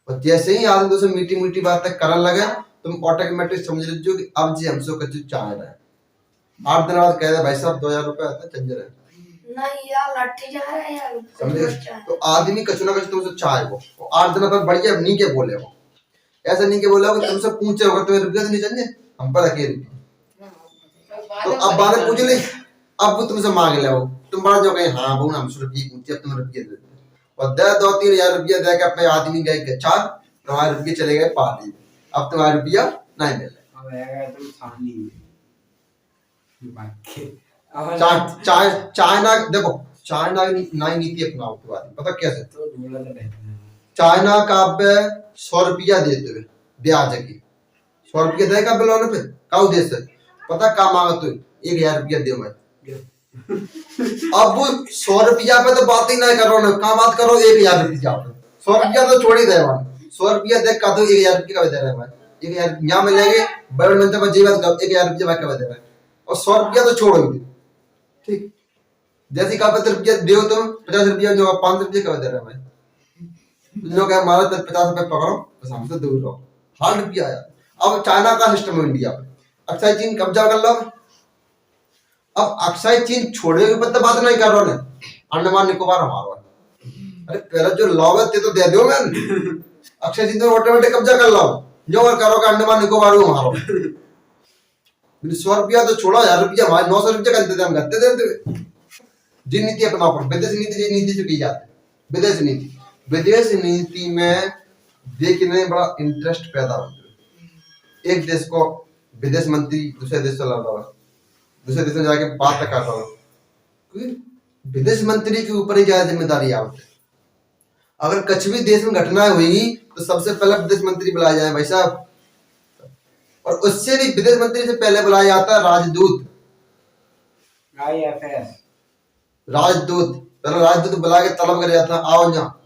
और जैसे ही आदमी तो से मीठी मीठी बातें करने लगे तुम ऑटोमेटिक समझ लीजिए कि अब जी हमसे कचु चाह रहा है। 8 दिन बाद कह रहे भाई साहब 2000 रुपए आता चंजर है नहीं यार लट्ठी जा रहा है यार, समझे। तो आदमी कचु ना कचु तुमसे चाहे वो 8 दिन बाद बढ़िया नहीं के बोले, वो ऐसा नहीं के बोले कि तुमसे पूछे होगा तुम्हें रुपया तो नहीं चाहिए हम पर रखिए रुपया, तो अब बात पूछ ली, अब वो तुमसे मांग ले, तुम बड़ा जो कहे हाँ बहु हमसे रुपये पूछे, अब तुम्हें रुपये दे और 2-3 हजार रुपया दे के अपने आदमी गए 4, तुम्हारे रुपये चले गए 5, अब तुम्हारा रुपया नहीं मिले। चाइना देखो चाइना नई नीति अपनाओ के बाद पता कैसे, चाइना का 100 रुपया देते हुए ब्याज की 100 रुपया देगा बिलोने पे काउ देश से पता का मांगा तो 1000 रुपया दे मैं अब 100 रुपया पे तो बात ही नहीं करो ना, कहाँ बात करो 1000 रुपया पे। 100 रुपया तो छोड़ ही दे भाई, 100 रुपया देख का तो 1000 रुपया का दे रहा है भाई, 1000 यहाँ मिलेंगे बड़े मंत्र पर जीवन का 1000 रुपया का दे रहा है, और 100 रुपया तो छोड़ो ही, ठीक। जैसे कहा 50 रुपया दो तुम, 50 रुपया जो 5 रुपया का दे रहा है भाई, लोग हमारा 50 रुपया पकड़ो बस हमसे दूर रहो, 100 रुपया आया। अब चाइना का सिस्टम है इंडिया पे, अक्सर चीन कब्जा कर लो। अब अक्सर चीन छोड़ने के ऊपर तो बात नहीं कर रहा है, अंडमान निकोबार हमारा है। अरे पहले जो लॉ है ते तो दे दो मैं, अक्सर चीन तो ऑटोमेटिक कब्जा कर लो, जो और करो अंडमान निकोबार हमारा। 100 रुपया तो छोड़ो, 1000 रुपया हमारे 900 रुपया करते थे हम, करते थे। जिन नीति अपना विदेश नीति जो की जाती है, विदेश नीति में देखने बड़ा इंटरेस्ट पैदा होता है। एक देश को विदेश मंत्री दूसरे देश से लड़ रहा है, दूसरे देश में जाके बात कर रहा है, विदेश मंत्री के ऊपर ही ज्यादा जिम्मेदारी आती है। अगर कुछ भी देश में घटना हुई तो सबसे पहले विदेश मंत्री बुलाया जाए भाई साहब, और उससे भी विदेश मंत्री से पहले बुलाया जाता है राजदूत, IFS राजदूत। पहले राजदूत बुला के तलब कर जाता है, आओ यहाँ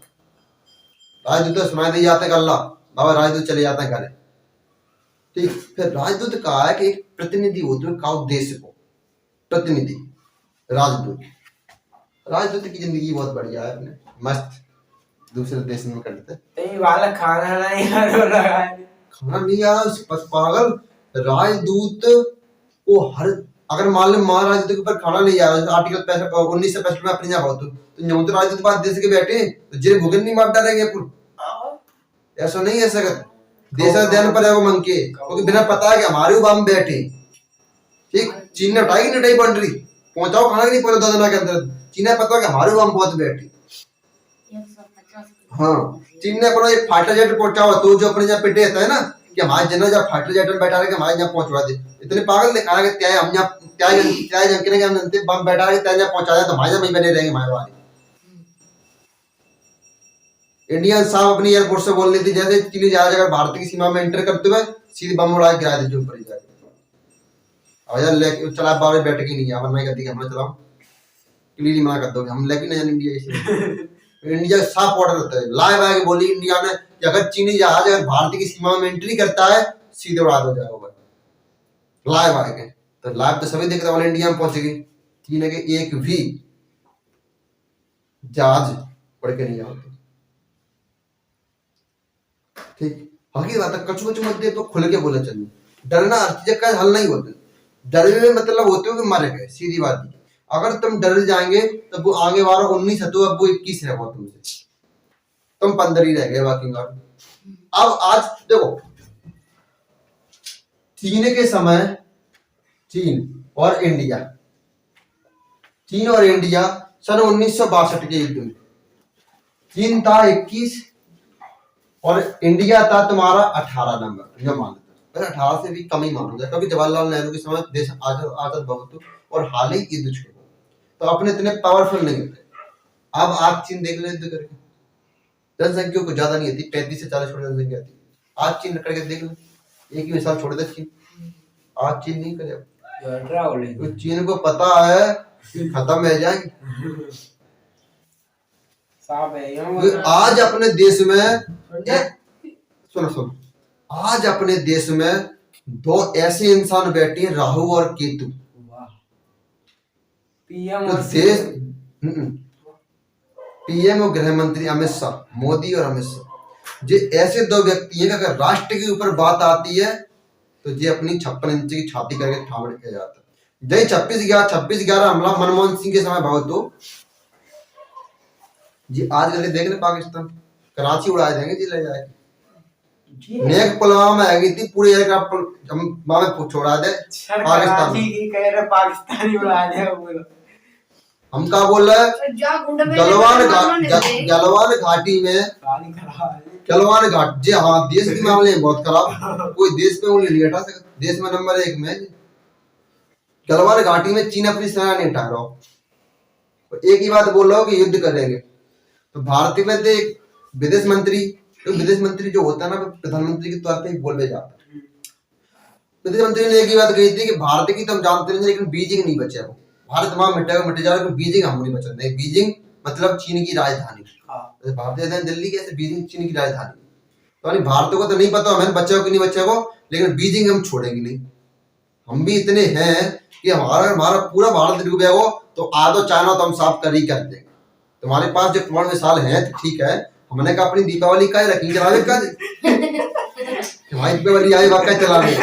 राजदूत तो सुनाई दे जाते हैं अल्लाह बाबा, राजदूत चले जाते हैं घर, ठीक। फिर राजदूत कहा है कि एक प्रतिनिधि होते हैं का देश को, प्रतिनिधि राजदूत। राजदूत की जिंदगी बहुत बढ़िया है, अपने मस्त दूसरे देश में करते, वाला खाना नहीं खाना नहीं यार पागल। राजदूत को हर, अगर मान लो महाराजदूत के ऊपर खाना नहीं आ रहा, आर्टिकल 1965 में अपनी जगह हो तो न्यू तो राजदूत बात देश के बैठे तो जेल भुगन नहीं मार डालेंगे अपन, ऐसा नहीं है सकत। देश ध्यान पर है वो मंग के, क्योंकि बिना पता है कि हमारे ऊपर हम बैठे, ठीक। चीन ने उठाई नहीं बाउंड्री, पहुंचाओ खाना नहीं पड़े 2 दिन के अंदर, चीन ने पता है कि हमारे ऊपर हम बहुत बैठे। हाँ, चीन ने अपना एक फाइटर जेट पहुंचाओ तो जो अपने यहाँ पिटे है ना कि हमारे जनरल जब फाइटर जेट में बैठा रहे हमारे यहाँ पहुंचवा दे, इतने पागल दिखा के त्याय हम यहाँ त्याय जंग के हम जनते बम बैठा रहे त्याय यहाँ पहुंचा जाए तो हमारे यहाँ बने रहेंगे हमारे वाले। इंडियन साहब अपनी एयरपोर्ट से बोल रही थी जैसे चीनी जहाज अगर भारत की सीमा में एंटर करते हुए सीधे बम उड़ा के गिरा दीजिए ऊपर ही जाके, अब लेके चला बाहर बैठ के नहीं है, वरना कहती है हम चलाओ क्लियरली मना कर दोगे हम लेके नहीं जाने इंडिया से। इंडिया साफ ऑर्डर होता है, लाइव आके बोली इंडिया ने कि अगर चीनी जहाज अगर भारत की सीमा में एंट्री करता है सीधे उड़ा दो जाएगा, लाइव आके। तो लाइव तो सभी देख रहे वाले इंडिया में पहुंचेगी, चीन के एक भी जहाज पड़ के नहीं आते, ठीक। हकीकत बात है, कछु कछु मुद्दे तो खुल के बोले चलिए, डरना हर चीज का हल नहीं होता, डरने में मतलब होते हो कि मारे गए, सीधी बात है। अगर तुम डर जाएंगे तो वो आगे वाला 19 है तो अब वो 21 रहेगा तुमसे, तुम 15 ही रह गए बाकी। अब आज देखो चीन के समय, चीन और इंडिया सन 1962 के युद्ध में चीन था 21 और इंडिया था तुम्हारा 18 नंबर, जो मान लो 18 से भी कम ही मानूंगा, क्योंकि जवाहरलाल नेहरू के समय देश आजाद बहुत और हाल ही युद्ध शुरू तो अपने इतने पावरफुल नहीं होते। अब आप चीन देख लो युद्ध करके, जनसंख्या को ज्यादा नहीं होती, 35 से 40 जनसंख्या आती, आज चीन करके देख लो, एक ही मिसाल छोड़ दे चीन, आज चीन नहीं करे, तो चीन को पता है कि खत्म हो जाएंगे। आज अपने देश में सुनो आज अपने देश में 2 ऐसे इंसान बैठे हैं, राहु और केतु, तो देश पीएम और गृह मंत्री अमित शाह, मोदी और अमित शाह, ये ऐसे 2 व्यक्ति हैं अगर राष्ट्र के ऊपर बात आती है तो ये अपनी 56 इंच की छाती करके थामड़ के जाता है। जय 26/11 हमला मनमोहन सिंह के समय बहुत तो जी आज करके देख ले, पाकिस्तान कराची उड़ाए देंगे जी, ले जाएगी नेक पुलवामा आ गई थी पूरे एयरक्राफ्ट में छोड़ा दे पाकिस्तान पाकिस्तानी उड़ा दे। हम क्या बोल रहे हैं, गलवान घाटी में, गलवान घाट जी हाँ देश के मामले में बहुत खराब, कोई देश पे उंगली नहीं हटा सकता, देश में नंबर 1 में। गलवान घाटी में चीन अपनी सेना नहीं हटा रहा, एक ही बात बोल रहा हो कि युद्ध करेंगे, तो भारतीय में देख विदेश मंत्री, तो विदेश मंत्री जो होता है ना प्रधानमंत्री के तौर पे बोल में जाता है। विदेश मंत्री ने एक ही बात कही थी कि भारत की तो हम जानते नहीं लेकिन बीजिंग नहीं बचा, वो भारत वहां मिटेगा मिट जाएगा, बीजिंग हम नहीं बचने देंगे। बीजिंग मतलब चीन की राजधानी। जैसे भारतीय राजधानी दिल्ली की, ऐसे बीजिंग चीन की राजधानी। तो यानी भारत को तो नहीं पता हमें बच्चे को नहीं बच्चे को, लेकिन बीजिंग हम छोड़ेंगे नहीं। हम भी इतने हैं कि हमारा हमारा पूरा भारत डूब गया हो तो आधो चाइना तो हम साफ कर ही कर देंगे। तुम्हारे पास जो प्रमाण मिसाल है तो ठीक है, हमने कहा अपनी दीपावली का रखी चलावे का हमारी दीपावली आई वाकई चलावे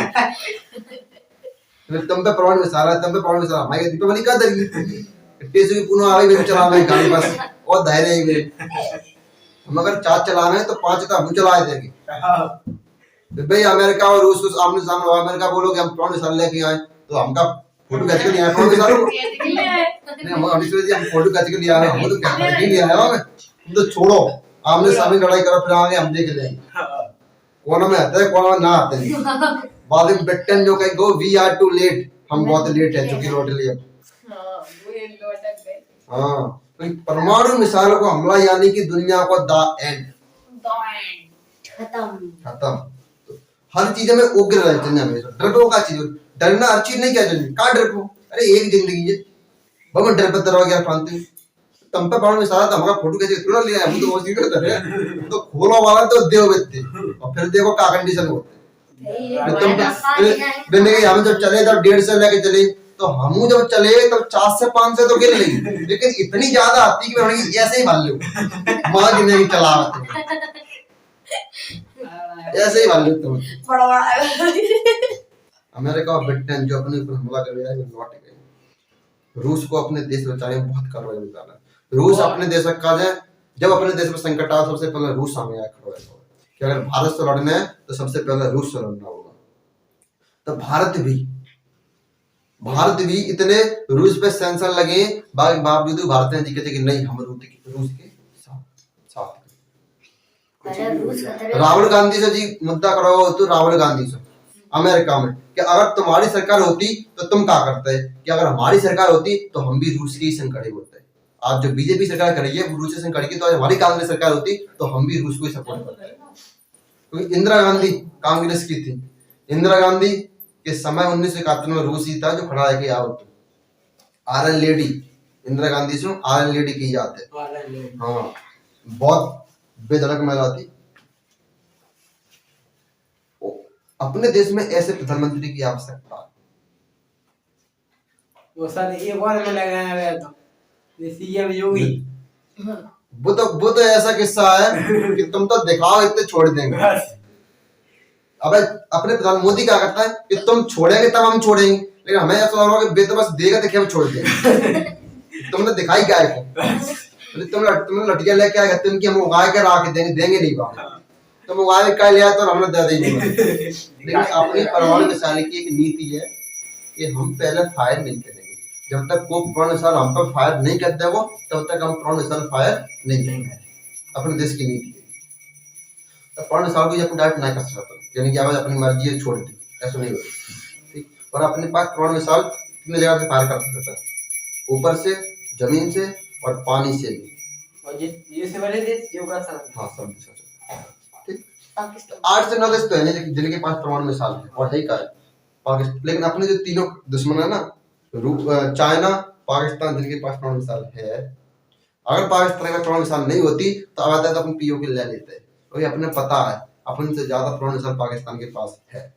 तुम पे प्रमाण मिसाल है, तुम पे प्रमाण मिसाल हमारी दीपावली का दरी टेसु की पुनः आवे भी चलावे गाड़ी बस और धैर्य ही में हम अगर 4 चलावे तो 5 तो हम चला देंगे। तो भाई अमेरिका और रूस को आमने सामने, अमेरिका बोलोगे हम प्रमाण मिसाल लेके आए तो हमका फोटो खींच के नहीं आए, प्रमाण मिसाल नहीं हम फोटो खींच के लिए आए, हम तो कैमरा नहीं ले आए हमें। तुम तो छोड़ो, आमने सामने लड़ाई करो फिर आगे हम देख लेंगे कौन में आता है कौन में ना आते हैं। बाद में ब्रिटेन जो कहीं go we are too late, हम बहुत लेट है चूंकि लौट लिए। हाँ तो परमाणु मिसाइलों को हमला यानी कि दुनिया को द एंड खत्म। तो हर चीज में उग्र रहना चाहिए हमेशा, डरपो का चीज डरना हर चीज नहीं क्या चाहिए का डरपो। अरे एक जिंदगी है हम डर पे रहो क्या फांती तुम पे परमाणु मिसाइल तो हमारा फोटो कैसे थोड़ा लिया हम तो वो चीज करते हैं तो खोलो वाला तो देव बेचते और फिर देखो क्या कंडीशन होते तुम बिना के हम जब चले तब 150 लेके चले तो हम जब चले तब 4 से 5 से तो गिर लेंगे, लेकिन इतनी ज्यादा आती कि मैं ऐसे ही मान लो मां गिरने की चलावत ऐसे ही मान लो तुम। अमेरिका और ब्रिटेन जो अपने ऊपर हमला कर रहा है लौट गए। रूस को अपने देश बचाने में बहुत कार्रवाई निकाला। रूस अपने देश का जब अपने देश में संकट आया सबसे पहले रूस सामने आया खड़ा हुआ कि अगर भारत से लड़ना है तो सबसे पहले रूस से लड़ना होगा। तो भारत भी इतने रूस पे सेंसर लगे बावजूद भारत ने कहते कि नहीं हम रूस के साथ। राहुल गांधी से जी मुद्दा करा हो तो राहुल गांधी से अमेरिका में कि अगर तुम्हारी सरकार होती तो तुम क्या करते हैं, कि अगर हमारी सरकार होती तो हम भी रूस के ही संग खड़े होते। आज जो बीजेपी सरकार कर रही है वो रूस से संग खड़ी तो आज हमारी कांग्रेस सरकार होती तो हम भी रूस को ही सपोर्ट करते। क्योंकि इंदिरा गांधी कांग्रेस की थी, इंदिरा गांधी के समय 1971 में रूस ही था जो खड़ा है कि आओ आयरन लेडी इंदिरा गांधी से आयरन लेडी की जाते हैं। हाँ बहुत बेधड़क महिला थी। अपने देश में ऐसे प्रधानमंत्री की आवश्यकता है। वो सर एक बार में लगाया गया था सीएम योगी। वो तो ऐसा किस्सा है कि तुम तो दिखाओ इतने छोड़ देंगे। अब अपने प्रधान मोदी क्या करता है कि तुम छोड़ेंगे तब हम छोड़ेंगे, लेकिन हमें ऐसा लग रहा है कि बेटा बस देगा देखिए हम छोड़ देंगे। तुमने दिखाई क्या है तुमने लटिया लेके आए तुम कि हम उगाए के ला के देंगे नहीं बात तुम उगाए क्या लिया तो हमने दे देंगे। लेकिन अपनी परमाणु मिसाइल की एक नीति है कि हम पहले फायर नहीं करेंगे, जब तक वो परमाणु मिसाइल हम पर फायर नहीं करते वो तब तक हम परमाणु मिसाइल फायर नहीं करेंगे। अपने देश की नीति है। परमाणु मिसाइल को अपन डायरेक्ट नहीं कर सकता, यानी कि आवाज अपनी मर्जी है छोड़ दी ऐसा नहीं होता। ठीक, और अपने पास परमाणु मिसाइल कितने जगह से फायर कर सकता है, ऊपर से, जमीन से और पानी से भी। और ये से वाले देश जो का था हाँ सब ठीक 8 से 9 देश तो है नहीं जिनके पास परमाणु मिसाइल है और है का है पाकिस्तान। लेकिन अपने जो तीनों दुश्मन है ना चाइना पाकिस्तान जिनके पास परमाणु मिसाइल है, अगर पाकिस्तान का परमाणु मिसाइल नहीं होती तो आवाज तो अपन पीओके ले लेते हैं क्योंकि अपने पता है अपन से ज्यादा परमाणु मिसाइल पाकिस्तान के पास है।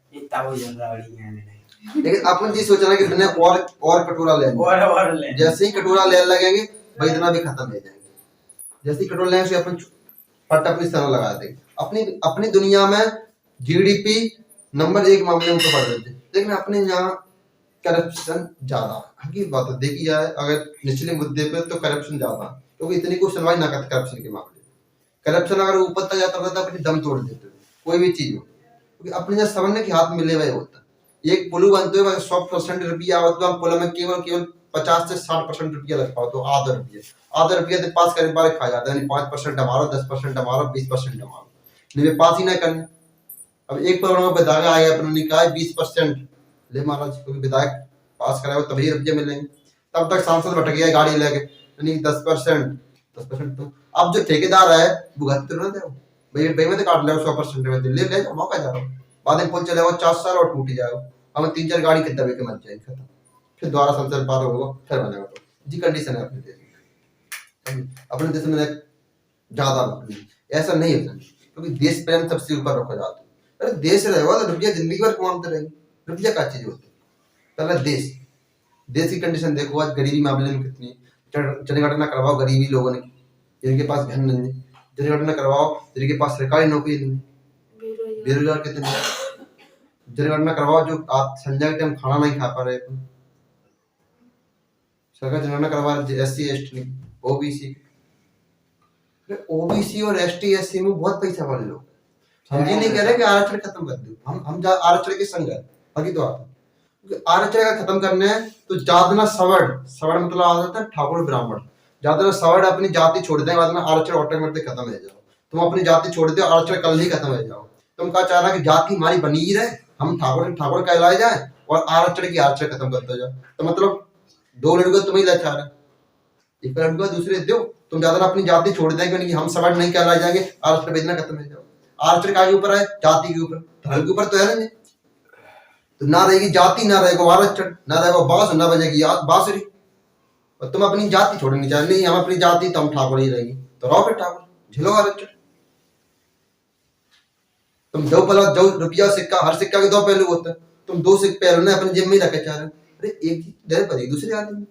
लेकिन अपन जी सोच रहे कि बिना और कटोरा ले जैसे ही कटोरा ले लगेंगे भाई इतना भी खत्म हो जाएंगे। जैसे ही कटोरा लेने से अपन फट अपनी तरह लगा देंगे। अपनी दुनिया में जीडीपी नंबर 1 मामले में तो बढ़ रहे थे, लेकिन अपने यहाँ करप्शन ज्यादा हकीकत बात है। देखी जाए अगर निचले मुद्दे पे तो करप्शन ज्यादा, क्योंकि इतनी कोई सुनवाई ना करते करप्शन के मामले। करप्शन अगर ऊपर तक जाता रहता अपनी दम तोड़ देते कोई भी चीज हो, क्योंकि अपने यहाँ समझने के हाथ मिले हुए होता। एक पुल बनते हुए 100% रुपया आवत तो पुल में केवल 50 से 60% रुपया लग पाओ तो आधा रुपया तो पास करने वाले खा जाता है। 5% हमारा, 10% हमारा, 20% हमारा, नहीं पास ही ना करने। अब एक पर विधायक आया अपने कहा 20% ले महाराज, क्योंकि विधायक पास कराए तभी रुपये मिलेंगे। तब तक सांसद भटक गया गाड़ी लेके, यानी 10% तो अब जो ठेकेदार है वो घर ना दे भाई में तो काट ले 100% में ले ले मौका जा रहा हूँ बाद में पुल चलेगा 4 साल और टूट जाएगा। हमें 3-4 गाड़ी के दबे के मर जाएंगे खत्म। फिर दोबारा संसद पार होगा, फिर बनेगा। तो जी कंडीशन है अपने देश में। अपने देश में ज्यादा ऐसा नहीं होता, क्योंकि देश प्रेम सबसे ऊपर रखा जाता है। अरे देश रहेगा तो रुपया जिंदगी भर कमाते रहेंगे, रुपया क्या चीज होती है? पहला देश की कंडीशन देखो, आज गरीबी मामले में कितनी जनगणना करवाओ गरीबी लोगों ने, जिनके पास घर नहीं है, जनगणना करवाओ जिनके पास सरकारी नौकरी नहीं है, बेरोजगार कितने, जनगणना करवाओ जो आप संध्या के टाइम खाना नहीं खा पा रहे, सरकार जनगणना करवा SC ST OBC। ओबीसी और ST SC में बहुत पैसा वाले लोग, हम ये नहीं कह रहे कि आरक्षण खत्म कर दो, हम आरक्षण के संग है, बाकी तो आता आरक्षण का खत्म करने है तो जातना सवर्ण मतलब आ जाता है ठाकुर ब्राह्मण, जातना सवर्ण अपनी जाति छोड़ देंगे, बाद में आरक्षण ऑटोमेटिक खत्म हो जाओ। तुम अपनी जाति छोड़ दो, आरक्षण कल ही खत्म हो जाओ। तुम क्या चाह रहा कि जाति हमारी बनी ही रहे, हम ठाकुर कहलाए जाए और आरक्षण खत्म करते जाओ। तो मतलब दो लड़के तुम ही लाचार है, एक लड़का दूसरे दो, तुम ज्यादा अपनी जाति छोड़ देंगे नहीं, हम सवर्ण नहीं कहलाए जाएंगे, आरक्षण भेजना खत्म हो जाओ। आरक्षण का ऊपर है, जाति के ऊपर, धर्म के ऊपर तो है नहीं। तो ना रहेगी जाति, ना रहेगा आरक्षण, ना रहेगा बांस, ना बजेगी बांसुरी। और तुम अपनी जाति छोड़नी चाहिए, नहीं हम अपनी जाति तो हम ठाकुर ही रहेंगे, तो रहो फिर ठाकुर, झेलो आरक्षण। तुम दो पला जो रुपया सिक्का, हर सिक्का के दो पहलू होते हैं, तुम दो सिक्के पहलू ने अपने जेब में रखे चाह रहे। अरे एक जगह पर दूसरे आदमी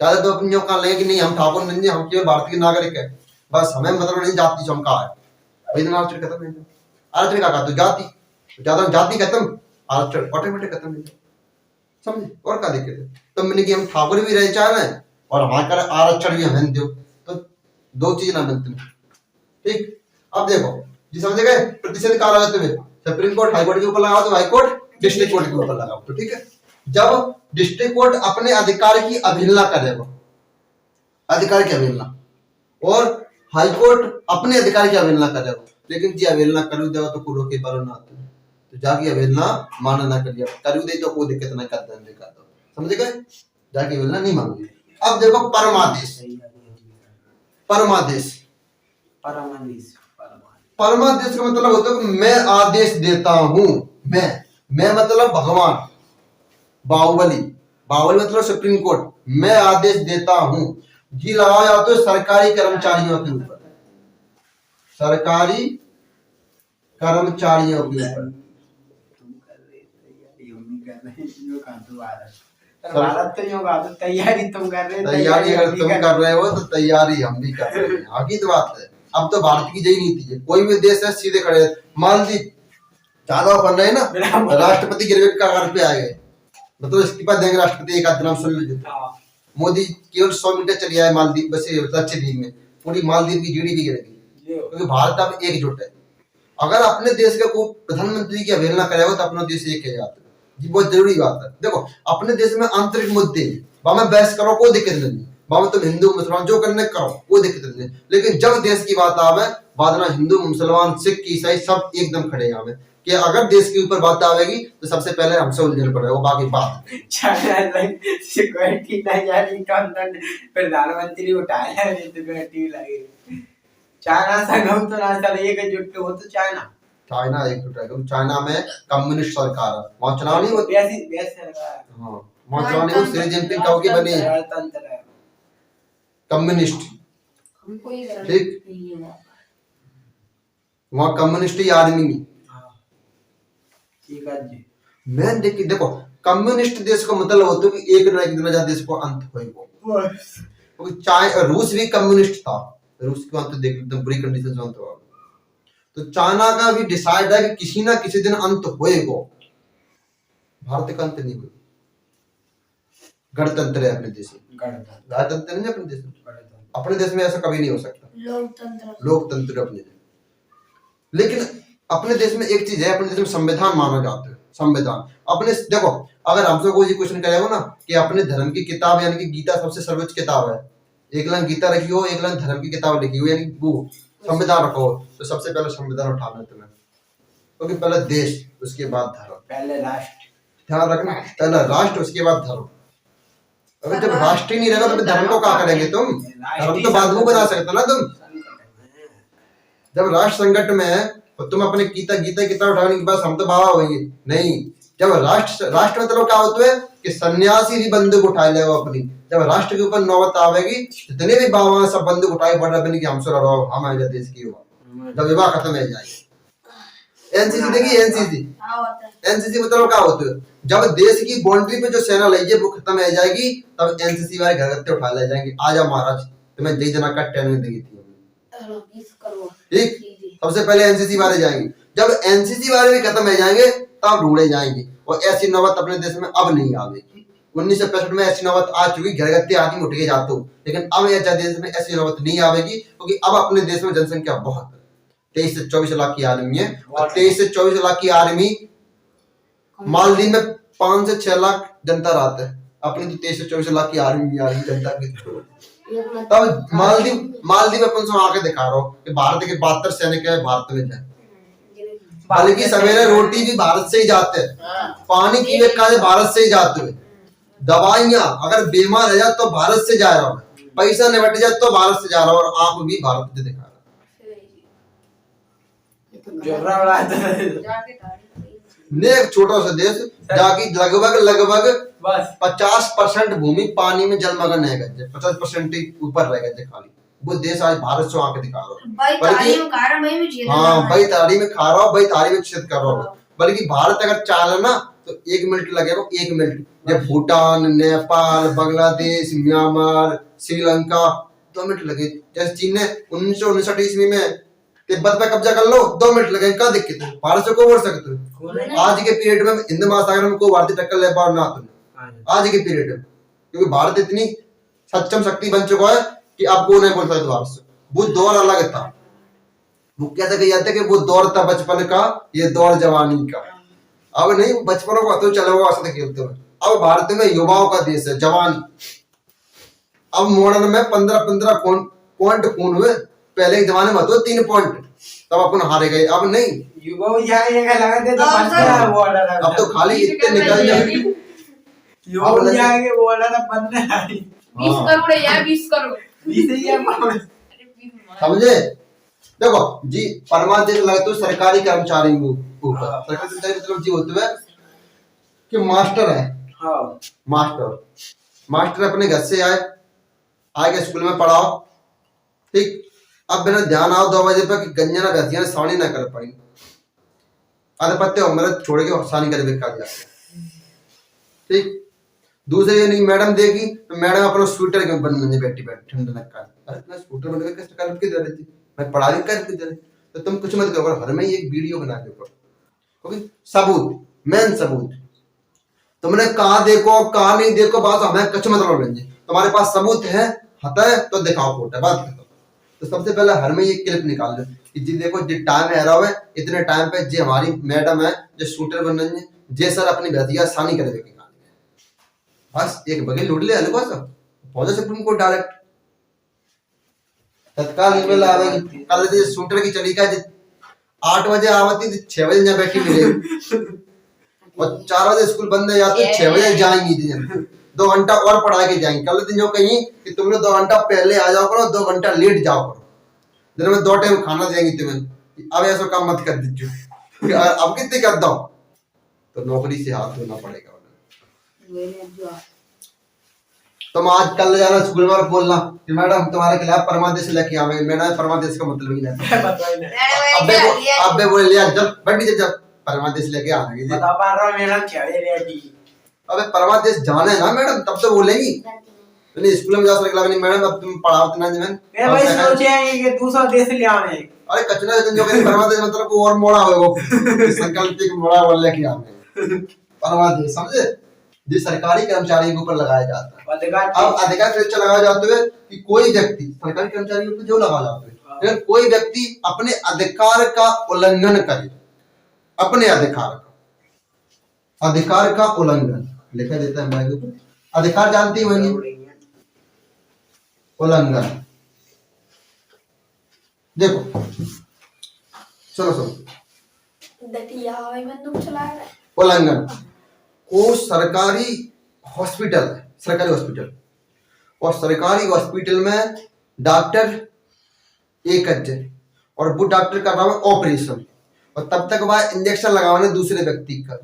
ज्यादा तो अपनी कहा लेंगे कि नहीं हम ठाकुर नहीं, हम केवल भारतीय नागरिक है, बस हमें मतलब नहीं जाति से हम कहा है, आरक्षण खत्म नहीं। आरक्षण का कहा तो जाति, ज्यादा जाति खत्म, आरक्षण ऑटोमेटिक खत्म नहीं, समझे? और क्या दिक्कत है? तो मैंने कि हम ठाकुर भी रह चाह रहे हैं और हमारे आरक्षण भी हमें दो, तो दो चीज ना बनती। ठीक, अब देखो जी समझ गए, प्रतिशत कहा लगाते हुए सुप्रीम कोर्ट हाई कोर्ट के ऊपर लगाओ तो हाई कोर्ट डिस्ट्रिक्ट कोर्ट के ऊपर लगाओ, तो ठीक है। जब डिस्ट्रिक्ट कोर्ट अपने अधिकार की अवहेलना करेगा, अधिकार की अवहेलना, और हाई कोर्ट अपने अधिकार की अवहेलना करेगा, लेकिन जी अवहेलना करू देगा तो कुरो के बारे ना आते, तो जाके अवहेलना माना ना करिए, करू दे तो कोई दिक्कत नहीं करता है, कर दो, समझ गए? जाके अवहेलना नहीं मांगी। अब देखो परमादेश, परमादेश परमादेश का मतलब होता है कि मैं आदेश देता हूं, मैं मतलब भगवान, बाहुबली मतलब सुप्रीम कोर्ट, मैं आदेश देता हूं। जी लगाओ या तो सरकारी कर्मचारियों के ऊपर, सरकारी कर्मचारियों के ऊपर, तैयारी तुम कर रहे, तैयारी अगर तुम कर रहे हो तो तैयारी हम भी कर रहे हैं, आगे तो बात है। अब तो भारत की यही नीति है, कोई भी देश है सीधे खड़े, मान ली ज्यादा बन रहे ना, राष्ट्रपति गिरवेट का घर पे आ गए, मतलब इस्तीफा देंगे राष्ट्रपति, एक आध नाम सुन लीजिए। मोदी केवल 100 मीटर चले आए मालदीव, बस लक्षद्वीप में पूरी मालदीव की GDP गिरेगी, क्योंकि भारत अब एकजुट है। अगर अपने देश के को प्रधानमंत्री की अवहेलना करेगा तो अपना देश एक है जाता है जी, बहुत जरूरी बात है। देखो अपने देश में आंतरिक मुद्दे में बहस करो कोई दिक्कत नहीं, बाबा तुम हिंदू मुसलमान जो करने करो कोई दिक्कत नहीं, लेकिन जब देश की बात आवे, बाद में हिंदू मुसलमान सिख ईसाई सब एकदम खड़े आवे कि अगर देश के ऊपर बात आवेगी तो सबसे पहले हमसे उलझन पड़ेगा, बाकी बात सिक्योरिटी नहीं जानी तो अंदर प्रधानमंत्री उठाया है, सिक्योरिटी लगे। चाइना संगम तो ना चले एकजुट हो, तो चाइना एकजुट है, क्योंकि चाइना में कम्युनिस्ट सरकार है, वहाँ चुनाव नहीं होती, हाँ वहाँ चुनाव नहीं होती, शी जिनपिंग कब की बनी कम्युनिस्ट, ठीक, वहाँ कम्युनिस्ट ही आदमी नहीं। मैं देखो कम्युनिस्ट देश का मतलब होता है कि एक दिन देश को अंत होगा, क्योंकि रूस भी कम्युनिस्ट था, रूस के अंत देख एकदम बुरी कंडीशन से अंत हुआ, तो चाइना का भी डिसाइड है कि किसी ना किसी दिन अंत होएगा, भारत का अंत नहीं होगा। गणतंत्र है अपने देश में, गणतंत्र नहीं अपने देश में, अपने देश में ऐसा कभी नहीं हो सकता, लोकतंत्र अपने देश। लेकिन अपने देश में एक चीज है, अपने देश में संविधान माना जाता है, संविधान अपने देखो अगर हमसे कोई क्वेश्चन करेगा ना कि अपने धर्म की किताब यानी कि गीता सबसे सर्वोच्च किताब है, एक लाइन गीता रखी हो, एक लाइन धर्म की किताब लिखी हो, यानी वो संविधान रखो, तो सबसे पहले संविधान उठाना है तुम्हें, क्योंकि पहले देश उसके बाद धर्म, पहले राष्ट्र, ध्यान रखना, पहले राष्ट्र उसके बाद धर्म। अगर जब राष्ट्र ही नहीं रहेगा तो धर्म को क्या करेंगे तुम? धर्म तो बाद में बना सकते ना तुम। जब राष्ट्र संकट में है तो तुम अपने गीता किताब उठाने के बाद हम तो बाबा होंगे नहीं, जब राष्ट्र मतलब क्या होता है कि सन्यासी भी बंदूक उठा लेगा अपनी, जब राष्ट्र के ऊपर नौबत आवेगी जितने भी बाबा सब बंदूक उठाए बढ़ रहे कि हमसे लड़ो, हम आए देश की हुआ, जब विवाह खत्म हो जाएगी। एनसीसी देखिए, एनसीसी मतलब क्या होता है, जब देश की बाउंड्री पे जो सेना लगी है वो खत्म हो जाएगी तब एनसीसी वाले घर गत्ते उठा ले जाएंगे, आजा महाराज तुम्हें जय जना का ट्रेनिंग दी थी। ठीक, सबसे पहले एनसीसी वाले जाएंगे, जब एनसीसी वाले भी खत्म हो जाएंगे तब ढूंढे जाएंगे, और ऐसी नौबत अपने देश में अब नहीं आवेगी। 1965 में ऐसी नौबत आ चुकी, घर गत्ते आदमी उठ के जाते हो, लेकिन अब ऐसा देश में ऐसी नौबत नहीं आवेगी, क्योंकि अब अपने देश में जनसंख्या बहुत है, 23 से 24 लाख की आर्मी है, और 23 से 24 लाख की आर्मी मालदीव में 5 से 6 लाख जनता रहता है, अपनी तो 23 से 24 लाख की आर्मी जनता की। तब मालदीव अपन से आके दिखा रहा हूँ कि भारत के 72 सैनिक है भारत में जाए, बल्कि सवेरे रोटी भी भारत से ही जाते हैं, पानी की भारत से ही जाते हुए, दवाइयां अगर बीमार रह जाए तो भारत से जा रहा हूँ, पैसा निपट जाए तो भारत से जा रहा हूँ, और आप भी भारत से दिखा रहा ने एक छोटा सा देश जाके लगभग 50% भूमि पानी में जलमग्न है, 50% ऊपर रह गए खाली, वो देश आज भारत से आके दिखा रहा है, बल्कि हाँ भाई ताड़ी में खा रहा हूँ, भाई ताड़ी में छेद कर रहा हूँ, बल्कि भारत अगर चाहे ना तो 1 मिनट लगेगा, 1 मिनट, जब भूटान, नेपाल, बांग्लादेश, म्यांमार, श्रीलंका 2 मिनट लगे, जैसे चीन ने 1959 ईस्वी में तिब्बत पे कब्जा कर लो 2 मिनट लगे, क्या दिक्कत है, भारत से को बोल सकते हो, आज के पीरियड में हिंद महासागर में कोई भारतीय टक्कर ले पा ना तुम, आज के पीरियड में, क्योंकि भारत इतनी सक्षम शक्ति बन चुका है कि आप को नहीं बोल सकते भारत से। वो दौर अलग था, वो कैसे कही जाता है कि वो दौर था बचपन का, ये दौर जवानी का, अब नहीं, बचपन को तो चले वो ऐसा खेलते हुए, अब भारत में युवाओं का देश है, जवानी, अब मॉडर्न में 15 पॉइंट खून हुए, पहले के जमाने में तो 3 पॉइंट, तब अपन हारे गए, अब नहीं, अब तो खाली इतने निकल जाए, 20 करोड़ है यार, 20 करोड़ समझे। देखो जी, परमादेश लगे तो सरकारी कर्मचारी ऊपर, सरकारी कर्मचारी मतलब जी होते हुए कि मास्टर है, मास्टर अपने घर से आए स्कूल में पढ़ाओ, ठीक, अब बिना ध्यान आओ 2 बजे पर गंजना बैठिया सानी ना कर पाई, आधे पत्ते उम्र छोड़ के सानी कर कर जाए, ठीक। दूसरे नहीं, मैडम देगी तो मैडम अपना स्वेटर के बन बैठी ठंड लग, अरे मैं स्वेटर बन के कष्ट कर दे रही थी, मैं पढ़ा कर दे रही, तो तुम कुछ मत करो, हर में एक वीडियो बना के करो, क्योंकि सबूत, मेन सबूत, तुमने कहा देखो कहा नहीं देखो, बात हमें कुछ मतलब नहीं, तुम्हारे पास सबूत है हता है तो दिखाओ फोटो, बात खत्म। तो सबसे पहले हर में ये क्लिप निकाल दो कि जी देखो जी टाइम है रहा है, इतने टाइम पे जी हमारी मैडम है जो शूटर बन रही है, जे सर अपनी भैया आसानी करे बेके बस एक बगे लूट ले अलग सब पहुंचे सुप्रीम कोर्ट डायरेक्ट तत्काल ईमेल आवेगी, कल जे शूटर की चली का 8 बजे आवती थी 6 बजे यहाँ बैठी मिले, और 4 बजे स्कूल बंद है जाते 6 बजे जाएंगी, 2 घंटा और पढ़ा के जाएंगे, कल दिन जो कहीं कि तुम लोग 2 घंटा पहले आ जाओ करो, 2 घंटा लेट जाओ करो, दिन में 2 टाइम खाना देंगे तुम्हें, अब ऐसा काम मत कर दीजिए, अब कितने कर दो तो नौकरी से हाथ धोना पड़ेगा। तुम आज कल जाना स्कूल में बोलना कि मैडम तुम्हारे खिलाफ परमादेश लेके आवे, मैडम परमादेश का मतलब ही नहीं, अब बोले लिया जब बैठी जब परमादेश लेके आएंगे बता पा रहा हूं मैडम क्या है रेडी, अबे परमादेश जाना है ना मैडम तब तो बोलेगी, नहीं स्कूल में जा सकला नहीं मैडम, अब तुम पढ़ाओ इतना जमन मैं भाई सोचे कि दूसरा देश ले आवे, अरे कचरा जो कहीं परमादेश मतलब को और मोड़ा हो वो संकल्प के मोड़ा वाला लेके आवे, परमादेश समझे जी सरकारी कर्मचारी के ऊपर लगाया जाता है। अब अधिकार सुरक्षा लगाया जाते हुए कि कोई व्यक्ति सरकारी कर्मचारी के ऊपर जो लगाया जाता है, अगर कोई व्यक्ति अपने अधिकार का उल्लंघन करे, अपने अधिकार का उल्लंघन लिखा देता है मेरे ऊपर, अधिकार जानती होंगी उल्लंघन, देखो सुनो उल्लंघन वो सरकारी हॉस्पिटल है, सरकारी हॉस्पिटल, और सरकारी हॉस्पिटल में डॉक्टर एक है और वो डॉक्टर कर रहा है ऑपरेशन, और तब तक वह इंजेक्शन लगाने दूसरे व्यक्ति का,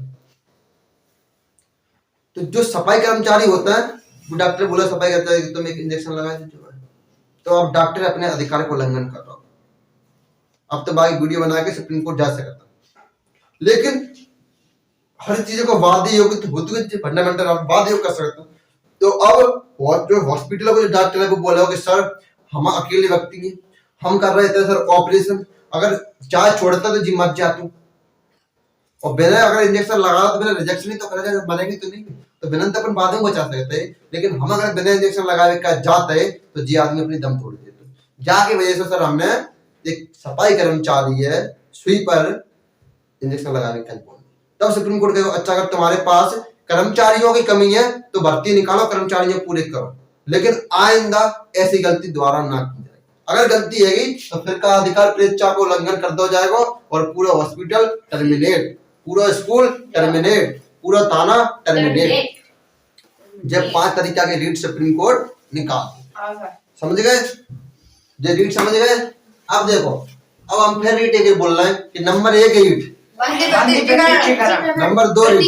तो जो सफाई कर्मचारी होता है वो डॉक्टर बोला सफाई करता है कि तुम एक इंजेक्शन लगा दीजिए, तो अब डॉक्टर अपने अधिकार को उल्लंघन कर रहा हो। अब तो बाकी वीडियो बना के सुप्रीम कोर्ट जा सकता, लेकिन हर चीज को वाद्य योग तो होती है, फंडामेंटल आप वाद्य योग कर सकते हो। तो अब जो हॉस्पिटल को जो डॉक्टर है वो बोला कि सर हम अकेले व्यक्ति हैं, हम कर रहे थे सर ऑपरेशन, अगर चाय छोड़ता तो जी मत जा तू, और बिना अगर इंजेक्शन लगा तो बिना रिजेक्शन ही तो करेगा, बनेगी तो नहीं, तो बिना तो अपन बाद में बचा सकते हैं, लेकिन हम अगर बिना इंजेक्शन लगाए का जाते तो जी आदमी अपनी दम तोड़ देते। जाके वजह से सर हमने एक सफाई कर्मचारी है स्वीपर इंजेक्शन लगाने का बोला, तब सुप्रीम कोर्ट कहेगा अच्छा अगर तुम्हारे पास कर्मचारियों की कमी है तो भर्ती निकालो, कर्मचारियों पूरे करो, लेकिन आइंदा ऐसी गलती दोबारा ना की जाए। अगर गलती है तो फिर का अधिकार परीक्षा को उल्लंघन कर दो जाएगा और पूरा हॉस्पिटल टर्मिनेट, पूरा स्कूल टर्मिनेट, पूरा थाना टर्मिनेट। जब 5 तरीका के रीट सुप्रीम कोर्ट निकाल, समझ गए? जो रीट समझ गए? अब देखो, अब हम फिर रीट एक बोल रहे हैं कि number 1 REET, number 2 REET,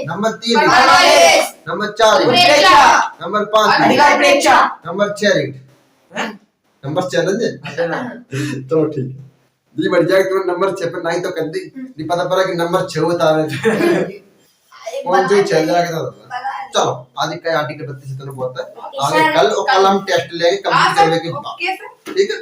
number 3 REET, number 4 REET, number 5 REET, number 6 REET, number challenge है तो ठीक है जी, बढ़ जाएगा तो नंबर 6 पर नहीं तो कर दी, नहीं पता पड़ा कि नंबर 6 बता रहे कौन से चल जाएगा। चलो आज का आर्टिकल 32 तो बहुत है, आगे कल और कल हम टेस्ट लेंगे कंप्लीट करने के बाद, ठीक है।